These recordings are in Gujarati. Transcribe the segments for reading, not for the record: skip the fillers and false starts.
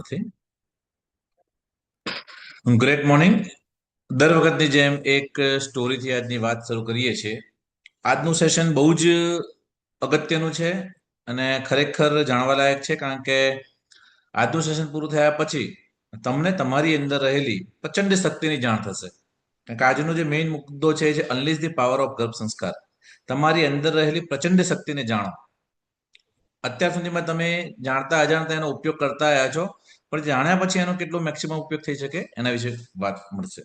નથી. Great morning. દર વખતની જેમ એક સ્ટોરીથી આજની વાત શરૂ કરીએ છીએ. આજનું સેશન બહુ જ અગત્યનું છે અને ખરેખર જાણવાલાયક છે, કારણ કે આજનું સેશન પૂરું થયા પછી તમને તમારી અંદર રહેલી પ્રચંડ શક્તિની જાણ થશે. કારણ કે આજનો જે મેઇન મુદ્દો છે એ છે અનલીઝ ધી પાવર ઓફ ગર્ભ સંસ્કાર. તમારી અંદર રહેલી પ્રચંડ શક્તિને જાણો. અત્યાર સુધીમાં તમે જાણતા અજાણતા એનો ઉપયોગ કરતા આવ્યા છો, પણ જાણ્યા પછી એનો કેટલો મેક્સિમમ ઉપયોગ થઈ શકે એના વિશે વાત મળશે.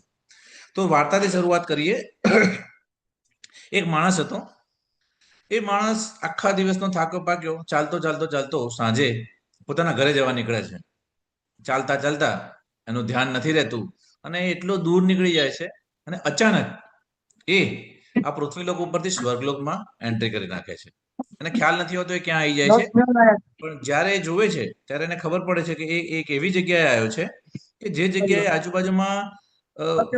તો વાર્તાથી શરૂઆત કરીએ. એક માણસ હતો. એ માણસ આખા દિવસનો થાકો પાક્યો, ચાલતો ચાલતો ચાલતો સાંજે પોતાના ઘરે જવા નીકળે છે. ચાલતા ચાલતા એનું ધ્યાન નથી રહેતું અને એટલો દૂર નીકળી જાય છે અને અચાનક એ આ પૃથ્વીલોક ઉપરથી સ્વર્ગલોકમાં એન્ટ્રી કરી નાખે છે. એને ખ્યાલ નથી હોતો એ ક્યાં આવી જાય છે, પણ જ્યારે એ જોવે છે ત્યારે એને ખબર પડે છે કે એ એક એવી જગ્યાએ આવ્યો છે કે જે જગ્યાએ આજુબાજુમાં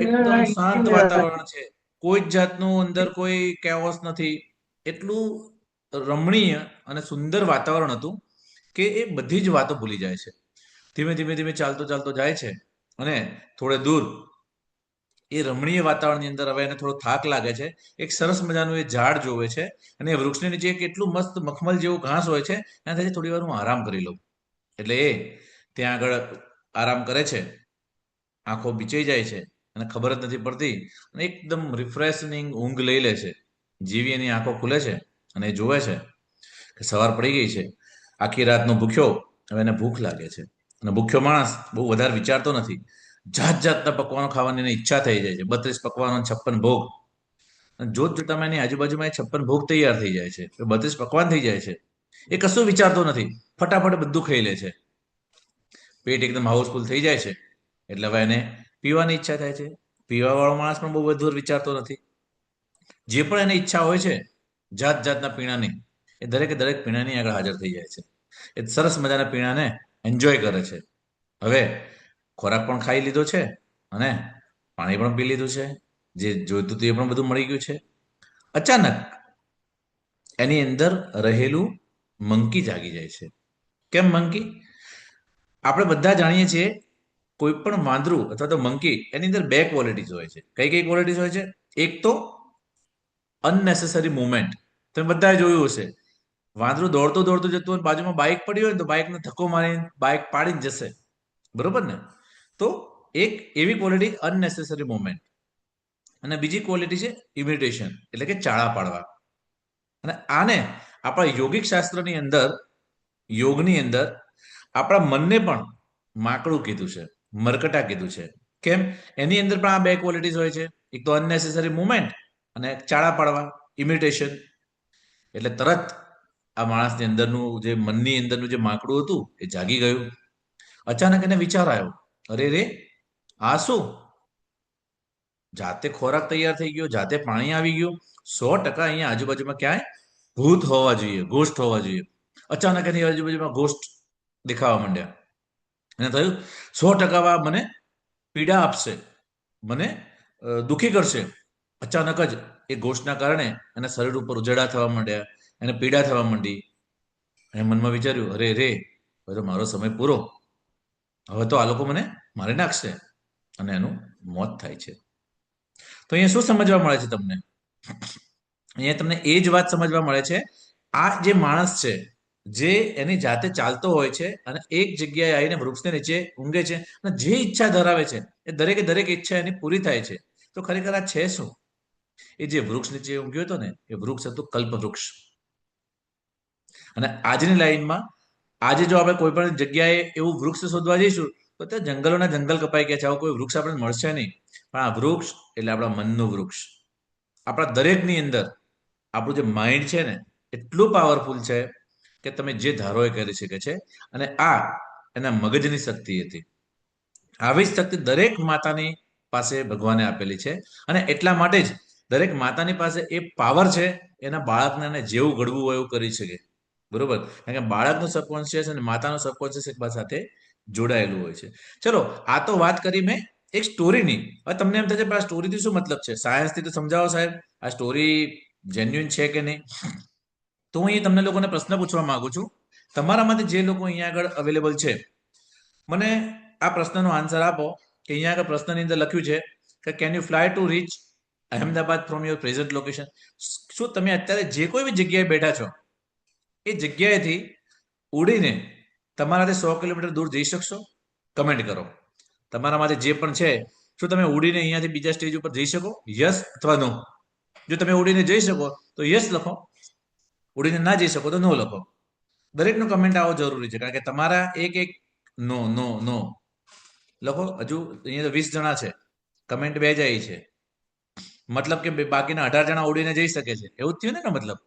એકદમ શાંત વાતાવરણ છે. કોઈ જ જાતનું અંદર કોઈ કેઓસ નથી. એટલું રમણીય અને સુંદર વાતાવરણ હતું કે એ બધી જ વાતો ભૂલી જાય છે. ધીમે ધીમે ધીમે ચાલતો ચાલતો જાય છે અને થોડે દૂર એ રમણીય વાતાવરણની અંદર હવે એને થોડો થાક લાગે છે. એક સરસ મજાનું એ ઝાડ જોવે છે અને એ વૃક્ષની નીચે કેટલું મસ્ત મખમલ જેવું ઘાસ હોય છે. એનાથી થોડી વાર હું આરામ કરી લઉં. એટલે એ ત્યાં આગળ આરામ કરે છે. આંખો બીચાઈ જાય છે અને ખબર જ નથી પડતી અને એકદમ રિફ્રેશિંગ ઊંઘ લઈ લે છે. જેવી એની આંખો ખુલે છે અને એ જોવે છે કે સવાર પડી ગઈ છે. આખી રાતનો ભૂખ્યો હવે એને ભૂખ લાગે છે અને ભૂખ્યો માણસ બહુ વધારે વિચારતો નથી. જાત જાતના પકવાનો ખાવાની એને ઈચ્છા થઈ જાય છે. 32 પકવાનો 56 ભોગ. જોત જોતામાં એની આજુબાજુમાં 56 ભોગ તૈયાર થઈ જાય છે. 32 પકવાન થઈ જાય છે. એ કશું વિચારતો નથી, ફટાફટ બધું ખાઈ લે છે. પેટ એકદમ હાઉસફુલ થઈ જાય છે એટલે હવે એને પીવાની ઈચ્છા થાય છે. પીવા વાળો માણસ પણ બહુ બધું વિચારતો નથી. જે પણ એની ઈચ્છા હોય છે જાત જાતના પીણાની, એ દરેકે દરેક પીણાની આગળ હાજર થઈ જાય છે. એ સરસ મજાના પીણાને એન્જોય કરે છે. હવે ખોરાક પણ ખાઈ લીધો છે અને પાણી પણ પી લીધું છે. જે જોઈતું હતું એ પણ બધું મળી ગયું છે. અચાનક એની અંદર રહેલું મંકી જાગી જાય છે. કેમ મંકી? આપણે બધા જાણીએ છીએ કોઈ પણ વાંદરું અથવા તો મંકી એની અંદર બે ક્વોલિટીઝ હોય છે. કઈ કઈ ક્વોલિટીઝ હોય છે? એક તો અનનેસેસરી મુવમેન્ટ. તમે બધાએ જોયું હશે, વાંદરું દોડતું દોડતું જતું હોય, બાજુમાં બાઇક પડી હોય ને તો બાઇકને ધક્કો મારીને બાઇક પાડીને જશે. બરોબર ને? તો એક એવી ક્વોલિટી અનનેસેસરી મુવમેન્ટ. અને બીજી ક્વોલિટી છે ઇમિટેશન, એટલે કે ચાળા પાડવા. અને આને આપણા યોગિક શાસ્ત્રની અંદર, યોગની અંદર આપણા મનને પણ માકડું કીધું છે, મરકટા કીધું છે. કેમ? એની અંદર પણ આ બે ક્વોલિટીઝ હોય છે. એક તો અનનેસેસરી મુવમેન્ટ અને ચાળા પાડવા, ઇમિટેશન. એટલે તરત આ માણસની અંદરનું જે મનની અંદરનું જે માકડું હતું એ જાગી ગયું. અચાનક એને વિચાર આવ્યો, અરે રે, આ શું? જાતે ખોરાક તૈયાર થઈ ગયો, જાતે પાણી આવી ગયું. 100% અહીંયા આજુબાજુમાં ક્યાંય ભૂત હોવા જોઈએ, ગોસ્ટ હોવા જોઈએ. અચાનક એની આજુબાજુમાં ગોસ્ટ દેખાવા માંડ્યા. એને થયું 100% મને પીડા આપશે, મને દુઃખી કરશે. અચાનક જ એ ગોષ્ઠના કારણે એના શરીર ઉપર ઉજળા થવા માંડ્યા, એને પીડા થવા માંડી. એને મનમાં વિચાર્યું, અરે રે, હવે તો મારો સમય પૂરો. હવે તો આ લોકો મને મારી નાખશે. અને એનું મોત થાય છે. તો અહીંયા શું સમજવા મળે છે તમને? અહીંયા તમને એ જ વાત સમજવા મળે છે. આ જે માણસ છે, જે એની જાતે ચાલતો હોય છે અને એક જગ્યાએ આવીને વૃક્ષને નીચે ઊંઘે છે અને જે ઈચ્છા ધરાવે છે એ દરેકે દરેક ઈચ્છા એની પૂરી થાય છે. તો ખરેખર આ છે શું? એ જે વૃક્ષ નીચે ઊંઘ્યો હતો ને, એ વૃક્ષ હતું કલ્પ વૃક્ષ. અને આજની લાઈનમાં આજે જો આપણે કોઈ પણ જગ્યાએ એવું વૃક્ષ શોધવા જઈશું તો ત્યાં જંગલોના જંગલ કપાઈ ગયા છે. આવું કોઈ વૃક્ષ આપણને મળશે નહીં. પણ આ વૃક્ષ એટલે આપણા મનનું વૃક્ષ. આપણા દરેકની અંદર આપણું જે માઇન્ડ છે ને, એટલું પાવરફુલ છે કે તમે જે ધારો એ કરી શકે છે. અને આ એના મગજની શક્તિ હતી. આવી જ શક્તિ દરેક માતાની પાસે ભગવાને આપેલી છે. અને એટલા માટે જ દરેક માતાની પાસે એ પાવર છે, એના બાળકને એને જેવું ઘડવું હોય એવું કરી શકે. બરોબર? કારણ કે બાળકનું સબકોન્શિયસ અને માતાનું સબકોન્શિયસ એકબીજા સાથે જોડાયેલું હોય છે. ચલો, આ તો વાત કરી મેં એક સ્ટોરીની. હવે તમને એમ થશે, આ સ્ટોરીથી શું મતલબ છે? સાયન્સથી તો સમજાવો સાહેબ, આ સ્ટોરી જેન્યુઇન છે કે નહીં. તો હું અહીં તમને લોકોને પ્રશ્ન પૂછવા માંગુ છું. તમારામાંથી જે લોકો અહીંયા આગળ અવેલેબલ છે, મને આ પ્રશ્નનો આન્સર આપો કે અહીંયા આગળ પ્રશ્નની અંદર લખ્યું છે કે can you fly to reach Ahmedabad from your present location. શું તમે અત્યારે જે કોઈ બી જગ્યાએ બેઠા છો એ જગ્યાએથી ઉડીને તમારાથી 100 કિલોમીટર દૂર જઈ શકશો? કમેન્ટ કરો. તમારામાંથી જે પણ છે, શું તમે ઉડીને અહીંયાથી બીજા સ્ટેજ ઉપર જઈ શકો? યસ અથવા નો. જો તમે ઉડીને જઈ શકો તો યસ લખો, ઉડીને ના જઈ શકો તો નો લખો. દરેકનો કમેન્ટ આવો જરૂરી છે, કારણ કે તમારા એક એક નો નો નો લખો. હજુ અહીંયા તો 20 જણા છે, કમેન્ટ 2 જાય છે, મતલબ કે બાકીના 18 જણા ઉડીને જઈ શકે છે, એવું જ થયું ને મતલબ.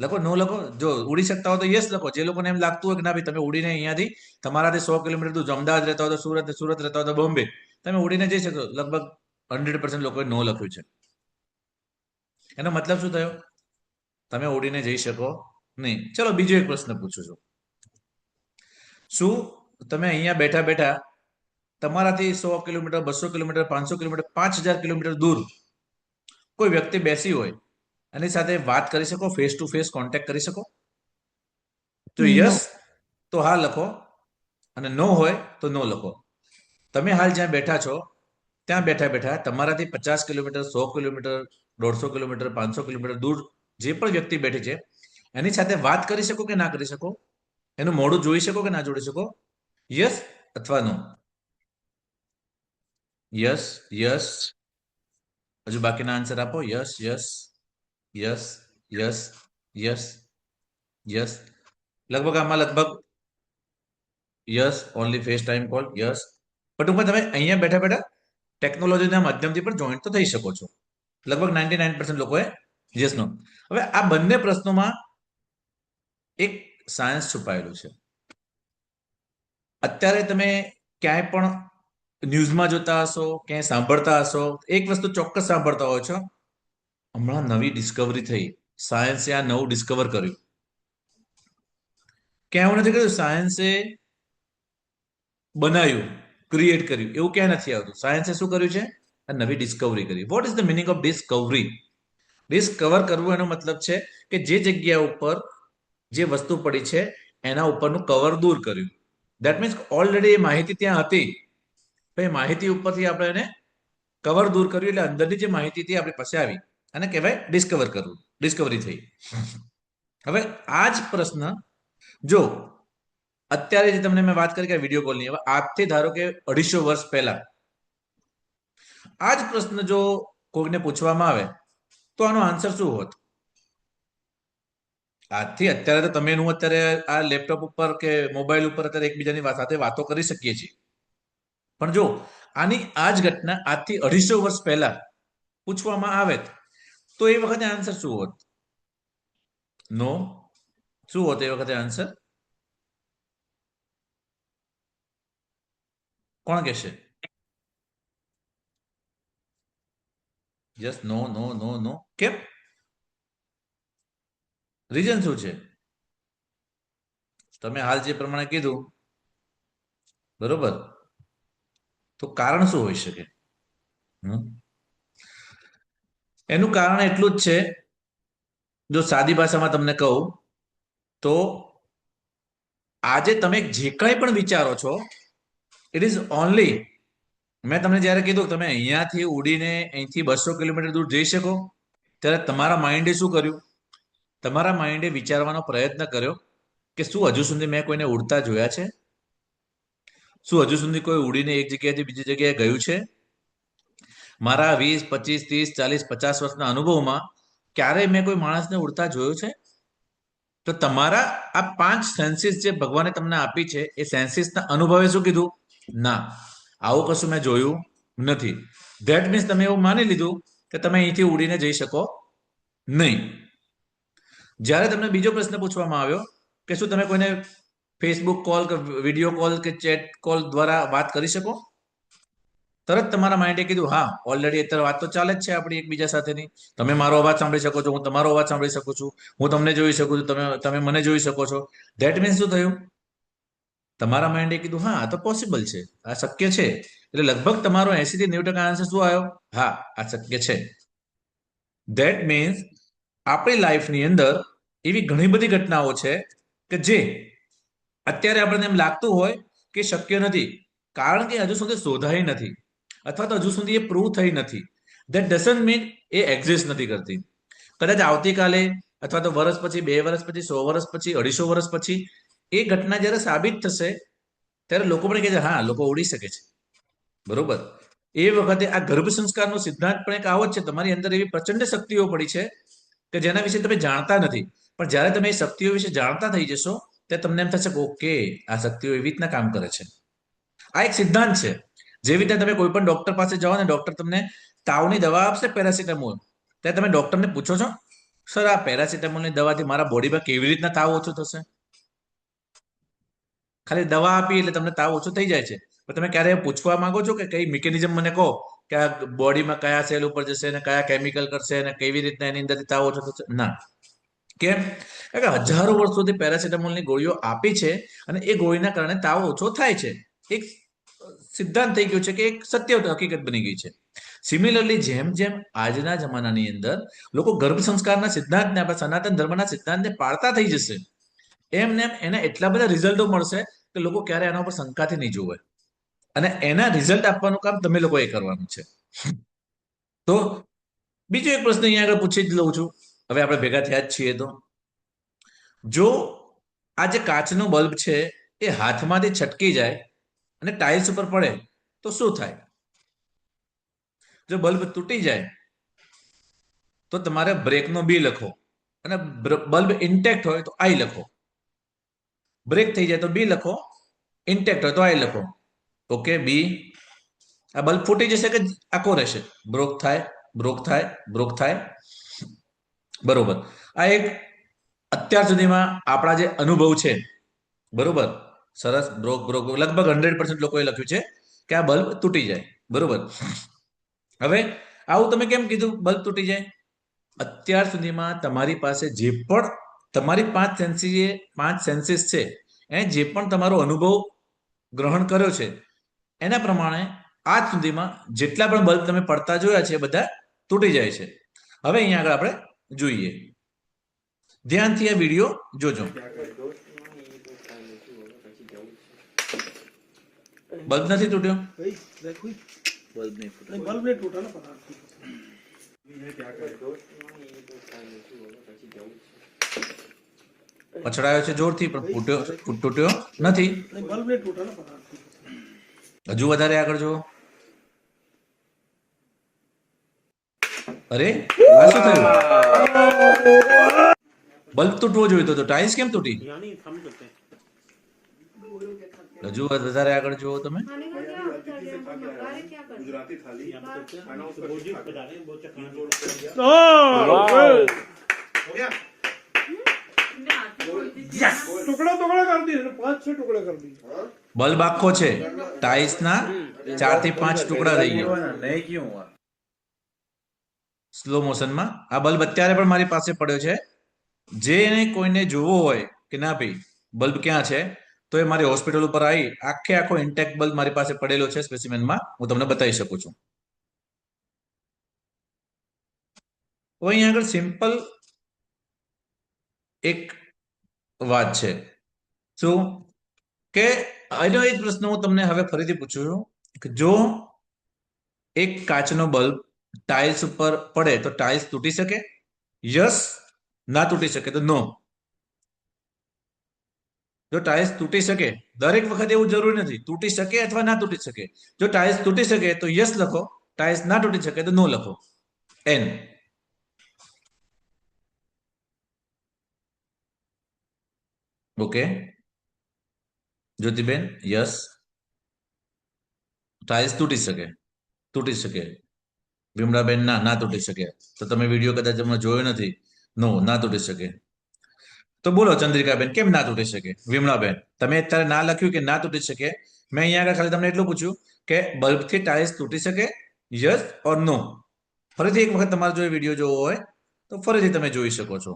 લખો, નો લખો. જો ઉડી શકતા હોય તો યસ લખો. જે લોકોને એમ લાગતું હોય કે ના ભાઈ તમે ઉડીને અહીંયાથી તમારાથી 100 કિલોમીટર દૂર અમદાવાદ રહેતા હોય તો સુરત રહેતા હોય તો બોમ્બે તમે ઉડીને જઈ શકો, લગભગ 100% લોકોએ નો લખ્યું છે. એનો મતલબ શું થયો? તમે ઉડીને જઈ શકો નહીં. ચલો બીજો એક પ્રશ્ન પૂછું છું. શું તમે અહીંયા બેઠા બેઠા તમારાથી 100 કિલોમીટર, 200 કિલોમીટર, 500 કિલોમીટર, 5000 કિલોમીટર દૂર કોઈ વ્યક્તિ બેસી હોય એની સાથે વાત કરી શકો, ફેસ ટુ ફેસ કોન્ટેક્ટ કરી શકો? તો યસ તો હા લખો, અને નો હોય તો નો લખો. તમે હાલ જ્યાં બેઠા છો ત્યાં બેઠા બેઠા તમારાથી 50 કિલોમીટર, 100 કિલોમીટર, 150 કિલોમીટર, 500 કિલોમીટર દૂર જે પણ વ્યક્તિ બેઠી છે એની સાથે વાત કરી શકો કે ના કરી શકો? એનું મોઢું જોઈ શકો કે ના જોઈ શકો? યસ અથવા નો? Yes yes. હજુ બાકીના આન્સર આપો. Yes yes yes yes yes yes. લગભગ આમાં લગભગ yes, only face time call. Yes. પણ ટૂંકમાં તમે અહીંયા બેઠા બેઠા ટેકનોલોજીના માધ્યમથી પણ જોઈન્ટ તો થઈ શકો છો. લગભગ 99% લોકોએ યસ નો. હવે આ બંને પ્રશ્નોમાં એક સાયન્સ છુપાયેલું છે. અત્યારે તમે ક્યાંય પણ ન્યૂઝમાં જોતા હશો, ક્યાંય સાંભળતા હશો, એક વસ્તુ ચોક્કસ સાંભળતા હોય છો, હમણાં નવી ડિસ્કવરી થઈ, સાયન્સે આ નવું ડિસ્કવર કર્યું. ક્યાં એવું નથી કર્યું સાયન્સે બનાવ્યું, ક્રિએટ કર્યું, એવું ક્યાં નથી આવતું. સાયન્સે શું કર્યું છે? આ નવી ડિસ્કવરી કરી. What is the meaning of Discovery? Discover કરવું એનો મતલબ છે કે જે જગ્યા ઉપર જે વસ્તુ પડી છે એના ઉપરનું કવર દૂર કર્યું. દેટ મીન્સ ઓલરેડી એ માહિતી ત્યાં હતી, એ માહિતી ઉપરથી આપણે એને કવર દૂર કર્યું, એટલે અંદરની જે માહિતી હતી આપણી પાસે આવી. અને કહેવાય ડિસ્કવર કરવું, ડિસ્કવરી થઈ. હવે આ જ પ્રશ્ન જો અત્યારે જે તમને મેં વાત કરી કે વિડીયો કોલની, હવે આજથી ધારો કે 250 વર્ષ પહેલા આ જ પ્રશ્ન જો કોઈને પૂછવામાં આવે તો આનો આન્સર શું હોત? આજથી અત્યારે તો તમે હું અત્યારે આ લેપટોપ ઉપર કે મોબાઈલ ઉપર અત્યારે એકબીજાની સાથે વાતો કરી શકીએ છીએ, પણ જો આની આ જ ઘટના આજથી 250 વર્ષ પહેલા પૂછવામાં આવે તો એ વખતે આન્સર શું હોત? નો. શું હોત એ વખતે આન્સર? કોણ કહેશે? યસ, નો નો નો નો. કેમ? રીઝન શું છે? તમે હાલ જે પ્રમાણે કીધું બરોબર, તો કારણ શું હોઈ શકે? એનું કારણ એટલું જ છે, જો સાદી ભાષામાં તમને કહું તો આજે તમે જે કંઈ પણ વિચારો છો ઇટ ઇઝ ઓનલી, મેં તમને જ્યારે કીધું તમે અહીંયાથી ઉડીને અહીંથી 200 કિલોમીટર દૂર જઈ શકો, ત્યારે તમારા માઇન્ડે શું કર્યું? તમારા માઇન્ડે વિચારવાનો પ્રયત્ન કર્યો કે શું હજુ સુધી મેં કોઈને ઉડતા જોયા છે? શું હજુ સુધી કોઈ ઉડીને એક જગ્યાએથી બીજી જગ્યાએ ગયું છે? મારા 20, 25, 30, 40, 50 વર્ષના અનુભવમાં ક્યારેય મેં કોઈ માણસને ઉડતા જોયો છે? તો તમારા આ 5 સેન્સીસ જે ભગવાને તમને આપી છે એ સેન્સીસના અનુભવે શું કીધું? ના, આવું કશું મેં જોયું નથી. ધેટ મીન્સ તમે એવું માની લીધું કે તમે અહીંથી ઉડીને જઈ શકો નહીં. જ્યારે તમને બીજો પ્રશ્ન પૂછવામાં આવ્યો કે શું તમે કોઈને ફેસબુક કોલ કે વિડીયો કોલ કે ચેટ કોલ દ્વારા વાત કરી શકો? તરત તમારા માઇન્ડે કીધું હા, ઓલરેડી અત્યારે વાત તો ચાલે જ છે આપણી એકબીજા સાથેની. તમે મારો અવાજ સાંભળી શકો છો, હું તમારો અવાજ સાંભળી શકું છું, હું તમને જોઈ શકું છું, તમે મને જોઈ શકો છો. ધેટ મીન્સ શું થયું? તમારા માઇન્ડે કીધું હા આ તો પોસિબલ છે, આ શક્ય છે. એટલે લગભગ તમારો 80 થી 90% આન્સર શું આવ્યો? હા, આ શક્ય છે. ધેટ મીન્સ આપણી લાઈફની અંદર એવી ઘણી બધી ઘટનાઓ છે કે જે અત્યારે આપણને એમ લાગતું હોય કે શક્ય નથી, કારણ કે હજુ સુધી શોધાઈ નથી અથવા તો હજુ સુધી એ પ્રૂવ થઈ નથી. That doesn't mean A exist નથી કરતી. કદાચ આવતીકાલે અથવા તો વર્ષ પછી, 2 વર્ષ પછી, 100 વર્ષ પછી, 250 વર્ષ પછી એ ઘટના જ્યારે સાબિત થશે ત્યારે લોકો પણ કહે છે હા, લોકો ઉડી શકે છે. બરોબર. એ વખતે આ ગર્ભ સંસ્કારનો સિદ્ધાંત પણ એક આવો જ છે. તમારી અંદર એવી પ્રચંડ શક્તિઓ પડી છે કે જેના વિશે તમે જાણતા નથી, પણ જ્યારે તમે એ શક્તિઓ વિશે જાણતા થઈ જશો ત્યારે તમને એમ થશે કે ઓકે, આ શક્તિઓ એવી રીતના કામ કરે છે. આ એક સિદ્ધાંત છે. જેવી રીતે તમે કોઈ પણ ડોક્ટર પાસે જાઓ ને, ડોક્ટર તમને તાવની દવા આપશે, પેરાસિટામોલ, ત્યારે તમે ડોક્ટરને પૂછો છો સર આ પેરાસિટામોલની દવાથી મારા બોડીમાં કેવી રીતના તાવ ઓછો થશે? ખાલી દવા આપી એટલે તમને તાવ ઓછો થઈ જાય છે, પણ તમે ક્યારે પૂછવા માંગો છો કે કઈ મિકેનિઝમ મને કહો કે આ બોડીમાં કયા સેલ ઉપર જશે અને કયા કેમિકલ કરશે અને કેવી રીતના એની અંદરથી તાવ ઓછો થશે? ના. કેમ? કારણ કે હજારો વર્ષ સુધી પેરાસિટામોલની ગોળીઓ આપી છે અને એ ગોળીના કારણે તાવ ઓછો થાય છે. એક સિદ્ધાંત થઈ ગયો છે કે એક સત્ય હકીકત બની ગઈ છે. સિમિલરલી જેમ જેમ આજના જમાનાની અંદર લોકો ગર્ભ સંસ્કારના સિદ્ધાંતને, આપણા સનાતન ધર્મના સિદ્ધાંતને પાળતા થઈ જશે, એમને એમ એને એટલા બધા રિઝલ્ટો મળશે કે લોકો ક્યારે એના ઉપર શંકાથી નહીં જોવે, અને એના રિઝલ્ટ આપવાનું કામ તમે લોકોએ કરવાનું છે. તો બીજો એક પ્રશ્ન અહીંયા આગળ પૂછી જ લઉં છું, હવે આપણે ભેગા થયા જ છીએ તો, જો આ જે કાચનો બલ્બ છે એ હાથમાંથી છટકી જાય અને ટાઇલ્સ ઉપર પડે તો શું થાય? જો બલ્બ તૂટી જાય તો તમારે બ્રેકનો બી લખો, અને બલ્બ ઇન્ટેક્ટ હોય તો આઈ લખો. બ્રેક થઈ જાય તો બી લખો, ઇન્ટેક્ટ હોય તો આઈ લખો. ઓકે, બી. આ બલ્બ ફૂટી જશે કે આખો રહેશે? બ્રોક થાય, બ્રોક થાય, બ્રોક થાય. બરોબર. આ એક અત્યાર સુધીમાં આપણા જે અનુભવ છે, બરોબર, સરસ, બ્રોક બ્રોક, લગભગ 100% લોકોએ લખ્યું છે કે આ બલ્બ તૂટી જાય. બરોબર. હવે આવું તમે કેમ કીધું બલ્બ તૂટી જાય? અત્યાર સુધીમાં તમારી પાસે જે પણ તમારી 5 સેન્સીસ છે, એ જે પણ તમારો અનુભવ ગ્રહણ કર્યો છે એના પ્રમાણે આજ સુધીમાં જેટલા પણ બલ્બ તમે પડતા જોયા છે એ બધા તૂટી જાય છે. હવે અહીંયા આગળ આપણે જોઈએ, ધ્યાનથી આ વિડીયો જોજો. બલ્બ નથી તૂટ્યો, बल्ब नहीं फूटा, बल्ब नहीं टूटा ना पता પછડાયો છે જોરથી, પણ તૂટ્યો નથી. बल्ब नहीं टूटा ना पता હજુ વધારે આગળ જુઓ. અરે આ શું થયું? બલ્બ તૂટવો જોઈતો તો ટાઇલ્સ કેમ તૂટી? હજુ વધારે આગળ જુઓ તમે. गुजराती थाली हो गया। टुकड़ा टुकड़ा कर दिए, 5-6 टुकड़े कर दिए। બલ્બ આખો છે, ટાઇલ્સના 4 થી 5 ટુકડા થઈ ગયા. नहीं क्यों हुआ? સ્લો મોશનમાં આ બલ્બ અત્યારે પણ મારી પાસે પડ્યો છે. જેને કોઈને જોવો હોય કે ના ભાઈ બલ્બ ક્યાં છે, તો એ મારી હોસ્પિટલ ઉપર આવી આખો ઇન્ટેક્ટ બલ્બ મારી પાસે પડેલો છે સ્પેસિમેનમાં, હું તમને બતાવી શકું છું. તો અહીંયા આગળ સિમ્પલ એક વાત છે, શું કે એનો એક પ્રશ્ન હું તમને હવે ફરીથી પૂછું છું કે જો એક કાચનો બલ્બ ટાઇલ્સ ઉપર પડે તો ટાઇલ્સ તૂટી શકે? યસ. ના તૂટી શકે તો નો. જો ટાઇલ્સ તૂટી શકે, દરેક વખતે એવું જરૂરી નથી, તૂટી શકે અથવા ના તૂટી શકે. જો ટાઇલ્સ તૂટી શકે તો યસ લખો, ટાઇલ્સ ના તૂટી શકે તો નો લખો. N. Okay, Jyotiben yes. Tiles તૂટી શકે, તૂટી શકે. વિમળાબેન ના તૂટી શકે. તો તમે વિડીયો કદાચ તમને જોયો નથી. નો, ના તૂટી શકે. તો બોલો ચંદ્રિકાબેન, કેમ ના તૂટી શકે? વિમળાબેન, તમે અત્યારે ના લખ્યું કે ના તૂટી શકે, મેં અહીંયા આગળ ખાલી તમને એટલું પૂછ્યું કે બલ્બથી ટાઇલ્સ તૂટી શકે, યસ ઓર નો. ફરીથી એક વખત તમારે જો વિડીયો જોવો હોય તો ફરીથી તમે જોઈ શકો છો.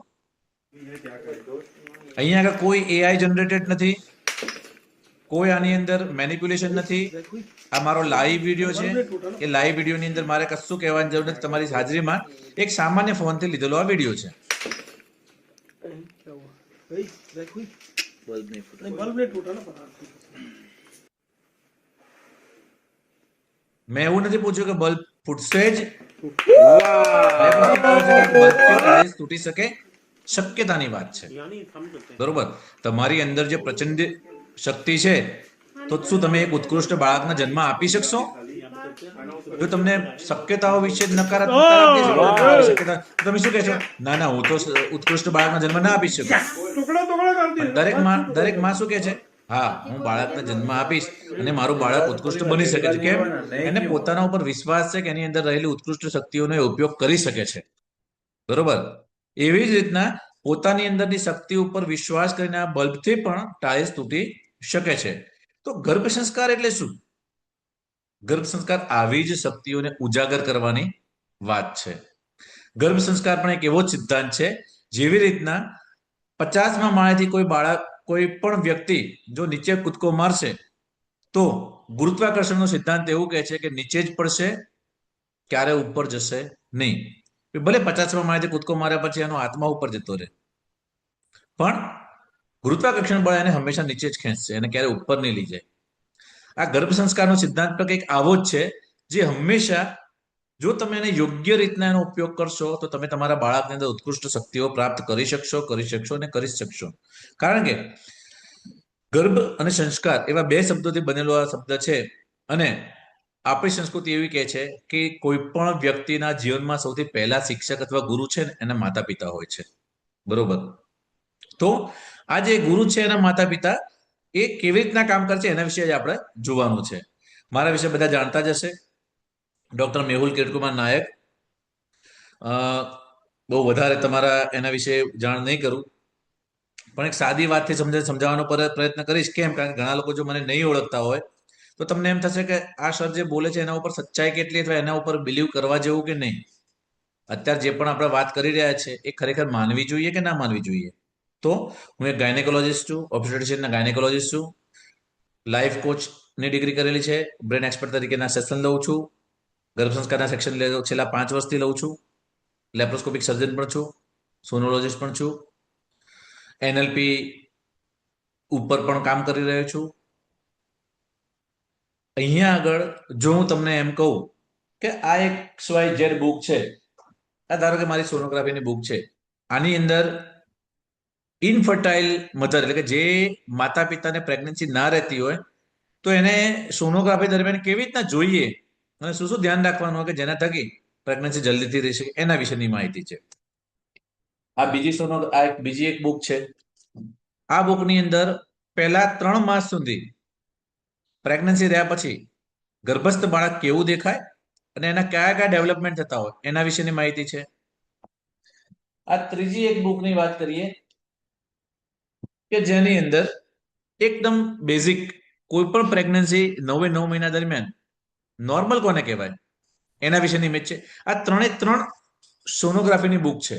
અહીંયા આગળ કોઈ એઆઈ જનરેટેડ નથી, કોઈ આની અંદર મેનિપ્યુલેશન નથી. આ મારો લાઈવ વિડીયો છે. એ લાઈવ વિડીયોની અંદર મારે કશું કહેવાની જરૂર નથી. તમારી હાજરીમાં એક સામાન્ય ફોનથી લીધેલો આ વિડીયો છે. बल्ब नहीं फूटा नहीं बल्ब नहीं टूटा ना पर મેં એવું નથી પૂછ્યું કે બલ્બ ફૂટશે જ. મેં પૂછ્યું કે બલ્બથી ટાઇલ્સ તૂટી શકે, શક્યતાની વાત છે. यानी हम करते हैं બરોબર. તમારી અંદર જે પ્રચંડ શક્તિ છે, તો શું તમે એક ઉત્કૃષ્ટ બાળકના જન્મ આપી શકશો? જો તમને શક્યતાઓ વિશે નકારાત્મકતા રાખી છે, શક્યતા, તો તમે શું કહેશો? ના ના, હું તો ઉત્કૃષ્ટ બાળકના જન્મ ના આપી શકું. टुकड़ा टुकड़ा कर दिया દરેક માં શું કહે છે? હા, હું બાળકને જન્મ આપીશ અને મારું બાળક ઉત્કૃષ્ટ બની શકે છે. કેમ? એને પોતાના ઉપર વિશ્વાસ છે કે એની અંદર રહેલી ઉત્કૃષ્ટ શક્તિઓનો એ ઉપયોગ કરી શકે છે. બરોબર. એવી જ રીતના પોતાની અંદરની શક્તિ ઉપર વિશ્વાસ કરીને આ બલ્બથી પણ ટાઇલ્સ તૂટી શકે છે. તો ગર્ભ સંસ્કાર એટલે શું? ગર્ભ સંસ્કાર આવી જ શક્તિઓને ઉજાગર કરવાની વાત છે. ગર્ભ સંસ્કાર પણ એક એવો જ સિદ્ધાંત છે, જેવી રીતના 50મા માળેથી કોઈ બાળક, કોઈ પણ વ્યક્તિ જો નીચે કૂદકો મારશે તો ગુરુત્વાકર્ષણનો સિદ્ધાંત એવું કહે છે કે નીચે જ પડશે, ક્યારે ઉપર જશે નહીં. ભલે 50મા માળેથી કૂદકો માર્યા પછી એનો આત્મા ઉપર જતો રહે, પણ ગુરુત્વાકર્ષણ બળ એને હંમેશા નીચે જ ખેંચશે, એને ક્યારે ઉપર નહીં લઈ જાય. આ ગર્ભ સંસ્કારનો સિદ્ધાંત પણ કંઈક આવો જ છે, જે હંમેશા જો તમે એને યોગ્ય રીતના એનો ઉપયોગ કરશો તો તમે તમારા બાળકની અંદર ઉત્કૃષ્ટ શક્તિઓ પ્રાપ્ત કરી શકશો અને કરી શકશો. કારણ કે ગર્ભ અને સંસ્કાર એવા બે શબ્દોથી બનેલો આ શબ્દ છે, અને આપણી સંસ્કૃતિ એવી કહે છે કે કોઈ પણ વ્યક્તિના જીવનમાં સૌથી પહેલા શિક્ષક અથવા ગુરુ છે ને એના માતા પિતા હોય છે. બરોબર. તો આ જે ગુરુ છે એના માતા પિતા એ કેવી રીતના કામ કરે છે એના વિશે આપણે જોવાનું છે. મારા વિશે બધા જાણતા જ હશે, ડોક્ટર મેહુલ કિરણકુમાર નાયક. બહુ વધારે તમારા એના વિશે જાણ નહીં કરું, પણ એક સાદી વાતથી સમજાવવાનો પ્રયત્ન કરીશ. કેમ? કારણ કે ઘણા લોકો જો મને નહીં ઓળખતા હોય તો તમને એમ થશે કે આ સર જે બોલે છે એના ઉપર સચ્ચાઈ કેટલી, અથવા એના ઉપર બિલીવ કરવા જેવું કે નહીં. અત્યારે જે પણ આપણે વાત કરી રહ્યા છે એ ખરેખર માનવી જોઈએ કે ના માનવી જોઈએ? તો હું એક ગાયનેકોલોજીસ્ટ છું, ઓબ્સ્ટેટ્રિશિયનના ગાયનેકોલોજીસ્ટ છું, લાઈફ કોચની ડિગ્રી કરેલી છે, બ્રેન એક્સપર્ટ તરીકેના સેશન લઉં છું, ગર્ભ સંસ્કારના સેક્શન છેલ્લા 5 વર્ષથી લઉં છું, લેપ્રોસ્કોપિક સર્જન પણ છું, સોનોલોજીસ્ટ પણ છું, NLP ઉપર પણ કામ કરી રહ્યો છું. અહીંયા આગળ જો હું તમને એમ કહું કે આ એક XYZ બુક છે, આ ધારો કે મારી સોનોગ્રાફીની બુક છે, આની અંદર ઇનફર્ટાઇલ મધર એટલે કે જે માતા પિતાને પ્રેગ્નન્સી ના રહેતી હોય તો એને સોનોગ્રાફી દરમિયાન કેવી રીતના જોઈએ અને શું શું ધ્યાન રાખવાનું હોય કે જેના થકી પ્રેગ્નન્સી જલ્દીથી રહી શકે, એના વિશેની માહિતી છે. આ બીજી એક બુક છે. આ બુકની અંદર પહેલા 3 માસ સુધી પ્રેગ્નન્સી રહ્યા પછી ગર્ભસ્થ બાળક કેવું દેખાય અને એના કયા કયા ડેવલપમેન્ટ થતા હોય એના વિશેની માહિતી છે. આ ત્રીજી એક બુકની વાત કરીએ કે જેની અંદર એકદમ બેઝિક કોઈ પણ પ્રેગ્નન્સી 9 મહિના દરમિયાન નોર્મલ કોને કહેવાય એના વિશેની ઇમેજ છે. આ 3 સોનોગ્રાફીની બુક છે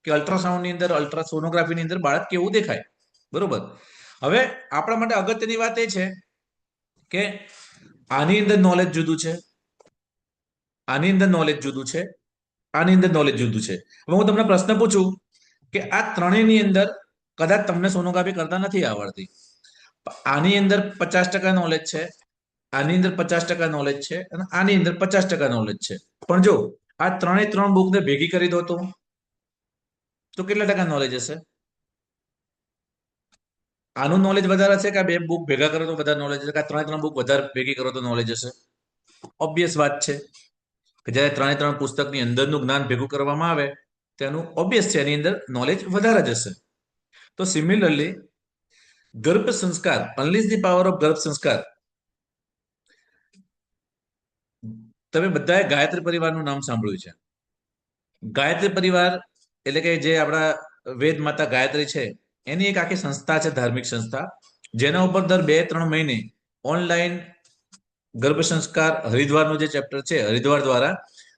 કે અલ્ટ્રાસાઉન્ડની અંદર, સોનોગ્રાફીની અંદર બાળક કેવું દેખાય. બરોબર. હવે આપણા માટે અગત્યની વાત એ છે કે આની અંદર નોલેજ જુદું છે, આની અંદર નોલેજ જુદું છે, આની અંદર નોલેજ જુદું છે. હવે હું તમને પ્રશ્ન પૂછું કે આ ત્રણેયની અંદર કદાચ તમને સોનોગ્રાફી કરતા નથી આવડતી, આની અંદર 50% નોલેજ છે, આની અંદર 50% નોલેજ છે, અને આની અંદર 50% નોલેજ છે. પણ જો આ 3 બુકને ભેગી કરી દો તો કેટલા ટકા નોલેજ હશે? આનું નોલેજ વધારે હશે કે આ 2 બુક ભેગા કરો તો વધારે નોલેજ હશે, કે આ 3 બુક વધારે ભેગી કરો તો નોલેજ હશે? ઓબ્વિયસ વાત છે કે જ્યારે 3 પુસ્તકની અંદરનું જ્ઞાન ભેગું કરવામાં આવે તેનું ઓબ્વિયસ છે એની અંદર નોલેજ વધારે જ હશે. તો સિમિલરલી ગર્ભ સંસ્કાર, અનલીઝ ધી પાવર ઓફ ગર્ભ સંસ્કાર. તમે બધાએ ગાયત્રી પરિવારનું નામ સાંભળ્યું છે. ગાયત્રી પરિવાર એટલે કે જે આપણા વેદ માતા ગાયત્રી છે એની એક આખી સંસ્થા છે, ધાર્મિક સંસ્થા, જેના ઉપર દર 2-3 મહિને ઓનલાઈન ગર્ભ સંસ્કાર હરિદ્વારનું જે ચેપ્ટર છે, હરિદ્વાર દ્વારા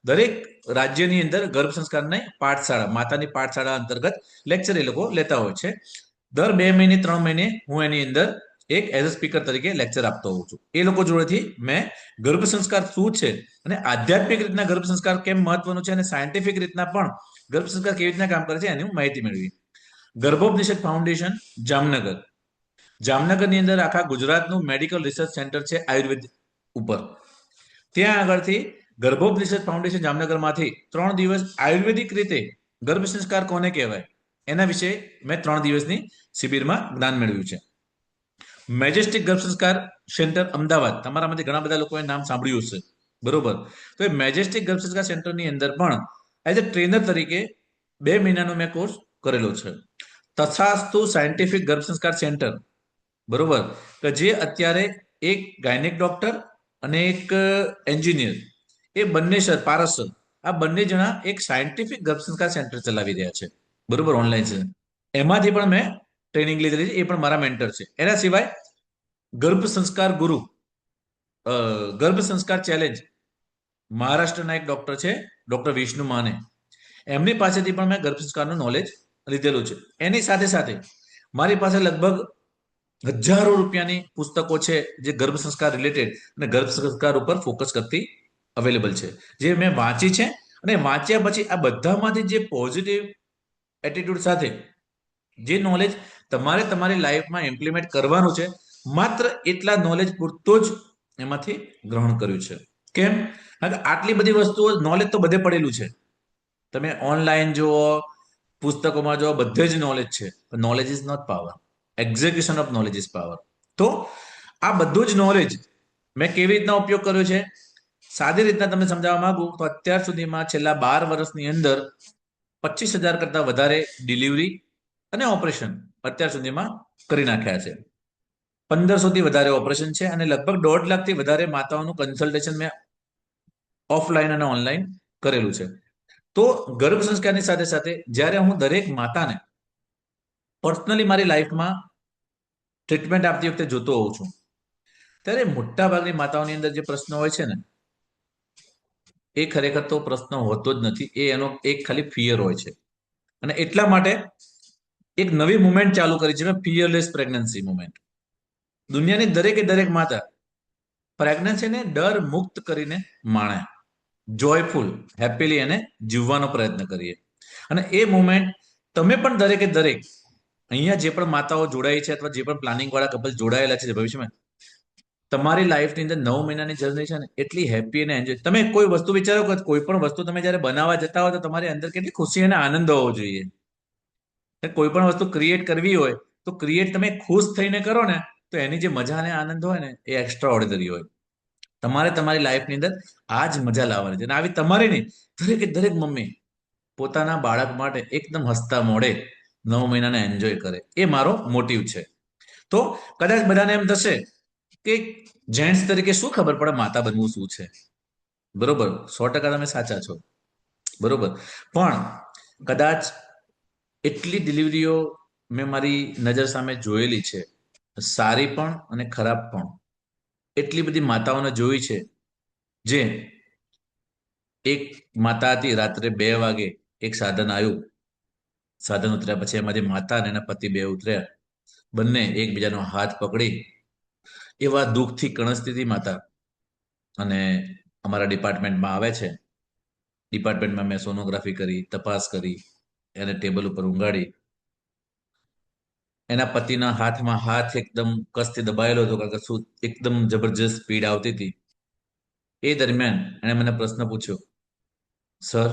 દરેક રાજ્યની અંદર ગર્ભ સંસ્કારની પાઠશાળા, માતાની પાઠશાળા અંતર્ગત લેક્ચર એ લોકો લેતા હોય છે. દર 2 મહિને 3 મહિને હું એની અંદર એક એઝ અ સ્પીકર તરીકે લેક્ચર આપતો હોઉં છું. એ લોકો જોડેથી મેં ગર્ભ સંસ્કાર શું છે અને આધ્યાત્મિક રીતના ગર્ભ સંસ્કાર કેમ મહત્વનું છે અને સાયન્ટિફિક રીતના પણ ગર્ભ સંસ્કાર કેવી રીતના કામ કરે છે એની હું માહિતી મેળવી. ગર્ભોપનિષદ ફાઉન્ડેશન, જામનગર, જામનગરની અંદર આખા ગુજરાતનું મેડિકલ રિસર્ચ સેન્ટર છે આયુર્વેદ ઉપર. ત્યાં આગળથી ગર્ભોપ રિસર્ચ ફાઉન્ડેશન જામનગરમાંથી 3 દિવસ આયુર્વેદિક રીતે ગર્ભ સંસ્કાર કોને કહેવાય એના વિશે મેં 3 દિવસની શિબિરમાં જ્ઞાન મેળવ્યું છે. મેજેસ્ટિક ગર્ભ સંસ્કાર સેન્ટર અમદાવાદ, તમારામાંથી ઘણા બધા લોકોએ નામ સાંભળ્યું હશે, બરોબર? તો એ મેજેસ્ટિક ગર્ભ સંસ્કાર સેન્ટરની અંદર પણ એઝ અ ટ્રેનર તરીકે 2 મહિનાનો મેં કોર્સ કરેલો છે. તથાસ્તુ સાયન્ટિફિક ગર્ભ સંસ્કાર સેન્ટર, બરોબર, કે જે અત્યારે એક ગાયનેક ડોક્ટર અને એક એન્જિનિયર, એ બંને સર પારસ સર, આ બંને જણા એક સાયન્ટિફિક ગર્ભ સંસ્કાર સેન્ટર ચલાવી રહ્યા છે, બરોબર, ઓનલાઈન છે. એમાંથી પણ મેં ટ્રેનિંગ લીધેલી છે, એ પણ મારા મેન્ટર છે. એના સિવાય ગર્ભ સંસ્કાર ગુરુ, ગર્ભ સંસ્કાર ચેલેન્જ, મહારાષ્ટ્રના એક ડોક્ટર છે, ડોક્ટર વિષ્ણુ માને, એમની પાસેથી પણ મેં ગર્ભ સંસ્કારનું નોલેજ લીધેલું છે. એની સાથે સાથે મારી પાસે લગભગ હજારો રૂપિયાની પુસ્તકો છે જે ગર્ભ સંસ્કાર રિલેટેડ અને ગર્ભ સંસ્કાર ઉપર ફોકસ કરતી અવેલેબલ છે, જે મેં વાંચી છે. અને વાંચ્યા પછી આ બધામાંથી જે પોઝિટિવ એટીટ્યુડ સાથે જે નોલેજ તમારે તમારી લાઈફમાં ઇમ્પ્લિમેન્ટ કરવાનું છે, માત્ર એટલા નોલેજ પૂરતો જ એમાંથી ગ્રહણ કર્યું છે. કેમ? કારણ કે આટલી બધી વસ્તુઓ નોલેજ તો બધે પડેલું છે. તમે ઓનલાઈન જુઓ, પુસ્તકોમાં જુઓ, બધે જ નોલેજ છે. Knowledge is not power, execution of knowledge is power. તો આ બધું જ નોલેજ મેં કેવી રીતના ઉપયોગ કર્યો છે, સાદી રીતના તમને સમજાવવા માંગુ તો અત્યાર સુધીમાં છેલ્લા 12 વર્ષની અંદર 25,000 કરતા વધારે ડિલિવરી અને ઓપરેશન અત્યાર સુધીમાં કરી નાખ્યા છે. 1500 થી વધારે ઓપરેશન છે અને લગભગ 1.5 લાખથી વધારે માતાઓનું કન્સલ્ટેશન મેં ઓફલાઈન અને ઓનલાઈન કરેલું છે. તો ગર્ભ સંસ્કારની સાથે સાથે જ્યારે હું દરેક માતાને પર્સનલી મારી લાઈફમાં ટ્રીટમેન્ટ આપતી વખતે જોતો હોઉં છું, ત્યારે મોટા ભાગની માતાઓની અંદર જે પ્રશ્ન હોય છે ને, એ ખરેખર તો પ્રશ્ન હોતો જ નથી. એ એનો એક ખાલી ફિયર હોય છે. અને એટલા માટે એક નવી મુવમેન્ટ ચાલુ કરી છે મેં, ફિયરલેસ પ્રેગ્નન્સી મુવમેન્ટ. દુનિયાની દરેકે દરેક માતા પ્રેગ્નન્સીને ડર મુક્ત કરીને માણે, જોયફુલ, હેપીલી એને જીવવાનો પ્રયત્ન કરીએ. અને એ મુવમેન્ટ તમે પણ દરેકે દરેક અહીંયા જે પણ માતાઓ જોડાઈ છે અથવા જે પણ પ્લાનિંગ વાળા કપલ જોડાયેલા છે ભવિષ્યમાં, તમારી લાઈફની અંદર 9 મહિનાની જર્ની છે ને, એટલી હેપી અને એન્જોય. તમે કોઈ વસ્તુ વિચારો કે કોઈ પણ વસ્તુ તમે જ્યારે બનાવવા જતા હો તો તમારી અંદર કેટલી ખુશી અને આનંદ હોવો જોઈએ. કોઈ પણ વસ્તુ ક્રિએટ કરવી હોય તો ક્રિએટ તમે ખુશ થઈને કરો ને, તો એની જે મજા અને આનંદ હોય ને, એ એક્સ્ટ્રા ઓર્ડિનરી હોય. તમારે તમારી લાઈફની અંદર આ જ મજા લાવવાની છે. અને આવી તમારી નહીં, દરેકે દરેક મમ્મી પોતાના બાળક માટે એકદમ હસતા મોડે 9 મહિનાને એન્જોય કરે, એ મારો મોટિવ છે. તો કદાચ બધાને એમ થશે કે જેન્ટ્સ તરીકે શું ખબર પડે માતા બનવું શું છે, બરોબર? 100% તમે સાચા છો, બરોબર. પણ કદાચ એટલી ડિલિવરીઓ મેં મારી નજર સામે જોયેલી છે, સારી પણ અને ખરાબ પણ. એટલી બધી માતાઓને જોઈ છે, જે એક માતા હતી, રાત્રે 2 વાગે એક સાધન આવ્યું, સાધન ઉતર્યા પછી એમાંથી માતા અને એના પતિ 2 ઉતર્યા, બંને એકબીજાનો હાથ પકડી એવા દુઃખથી કણસતી હતી માતા. અને અમારા ડિપાર્ટમેન્ટમાં આવે છે. ડિપાર્ટમેન્ટમાં મેં સોનોગ્રાફી કરી, તપાસ કરી, એને ટેબલ ઉપર ઊંઘાડી. એના પતિના હાથમાં હાથ એકદમ કસથી દબાયેલો હતો, કારણ કે શું એકદમ જબરજસ્ત સ્પીડ આવતી હતી. એ દરમિયાન એણે મને પ્રશ્ન પૂછ્યો, સર,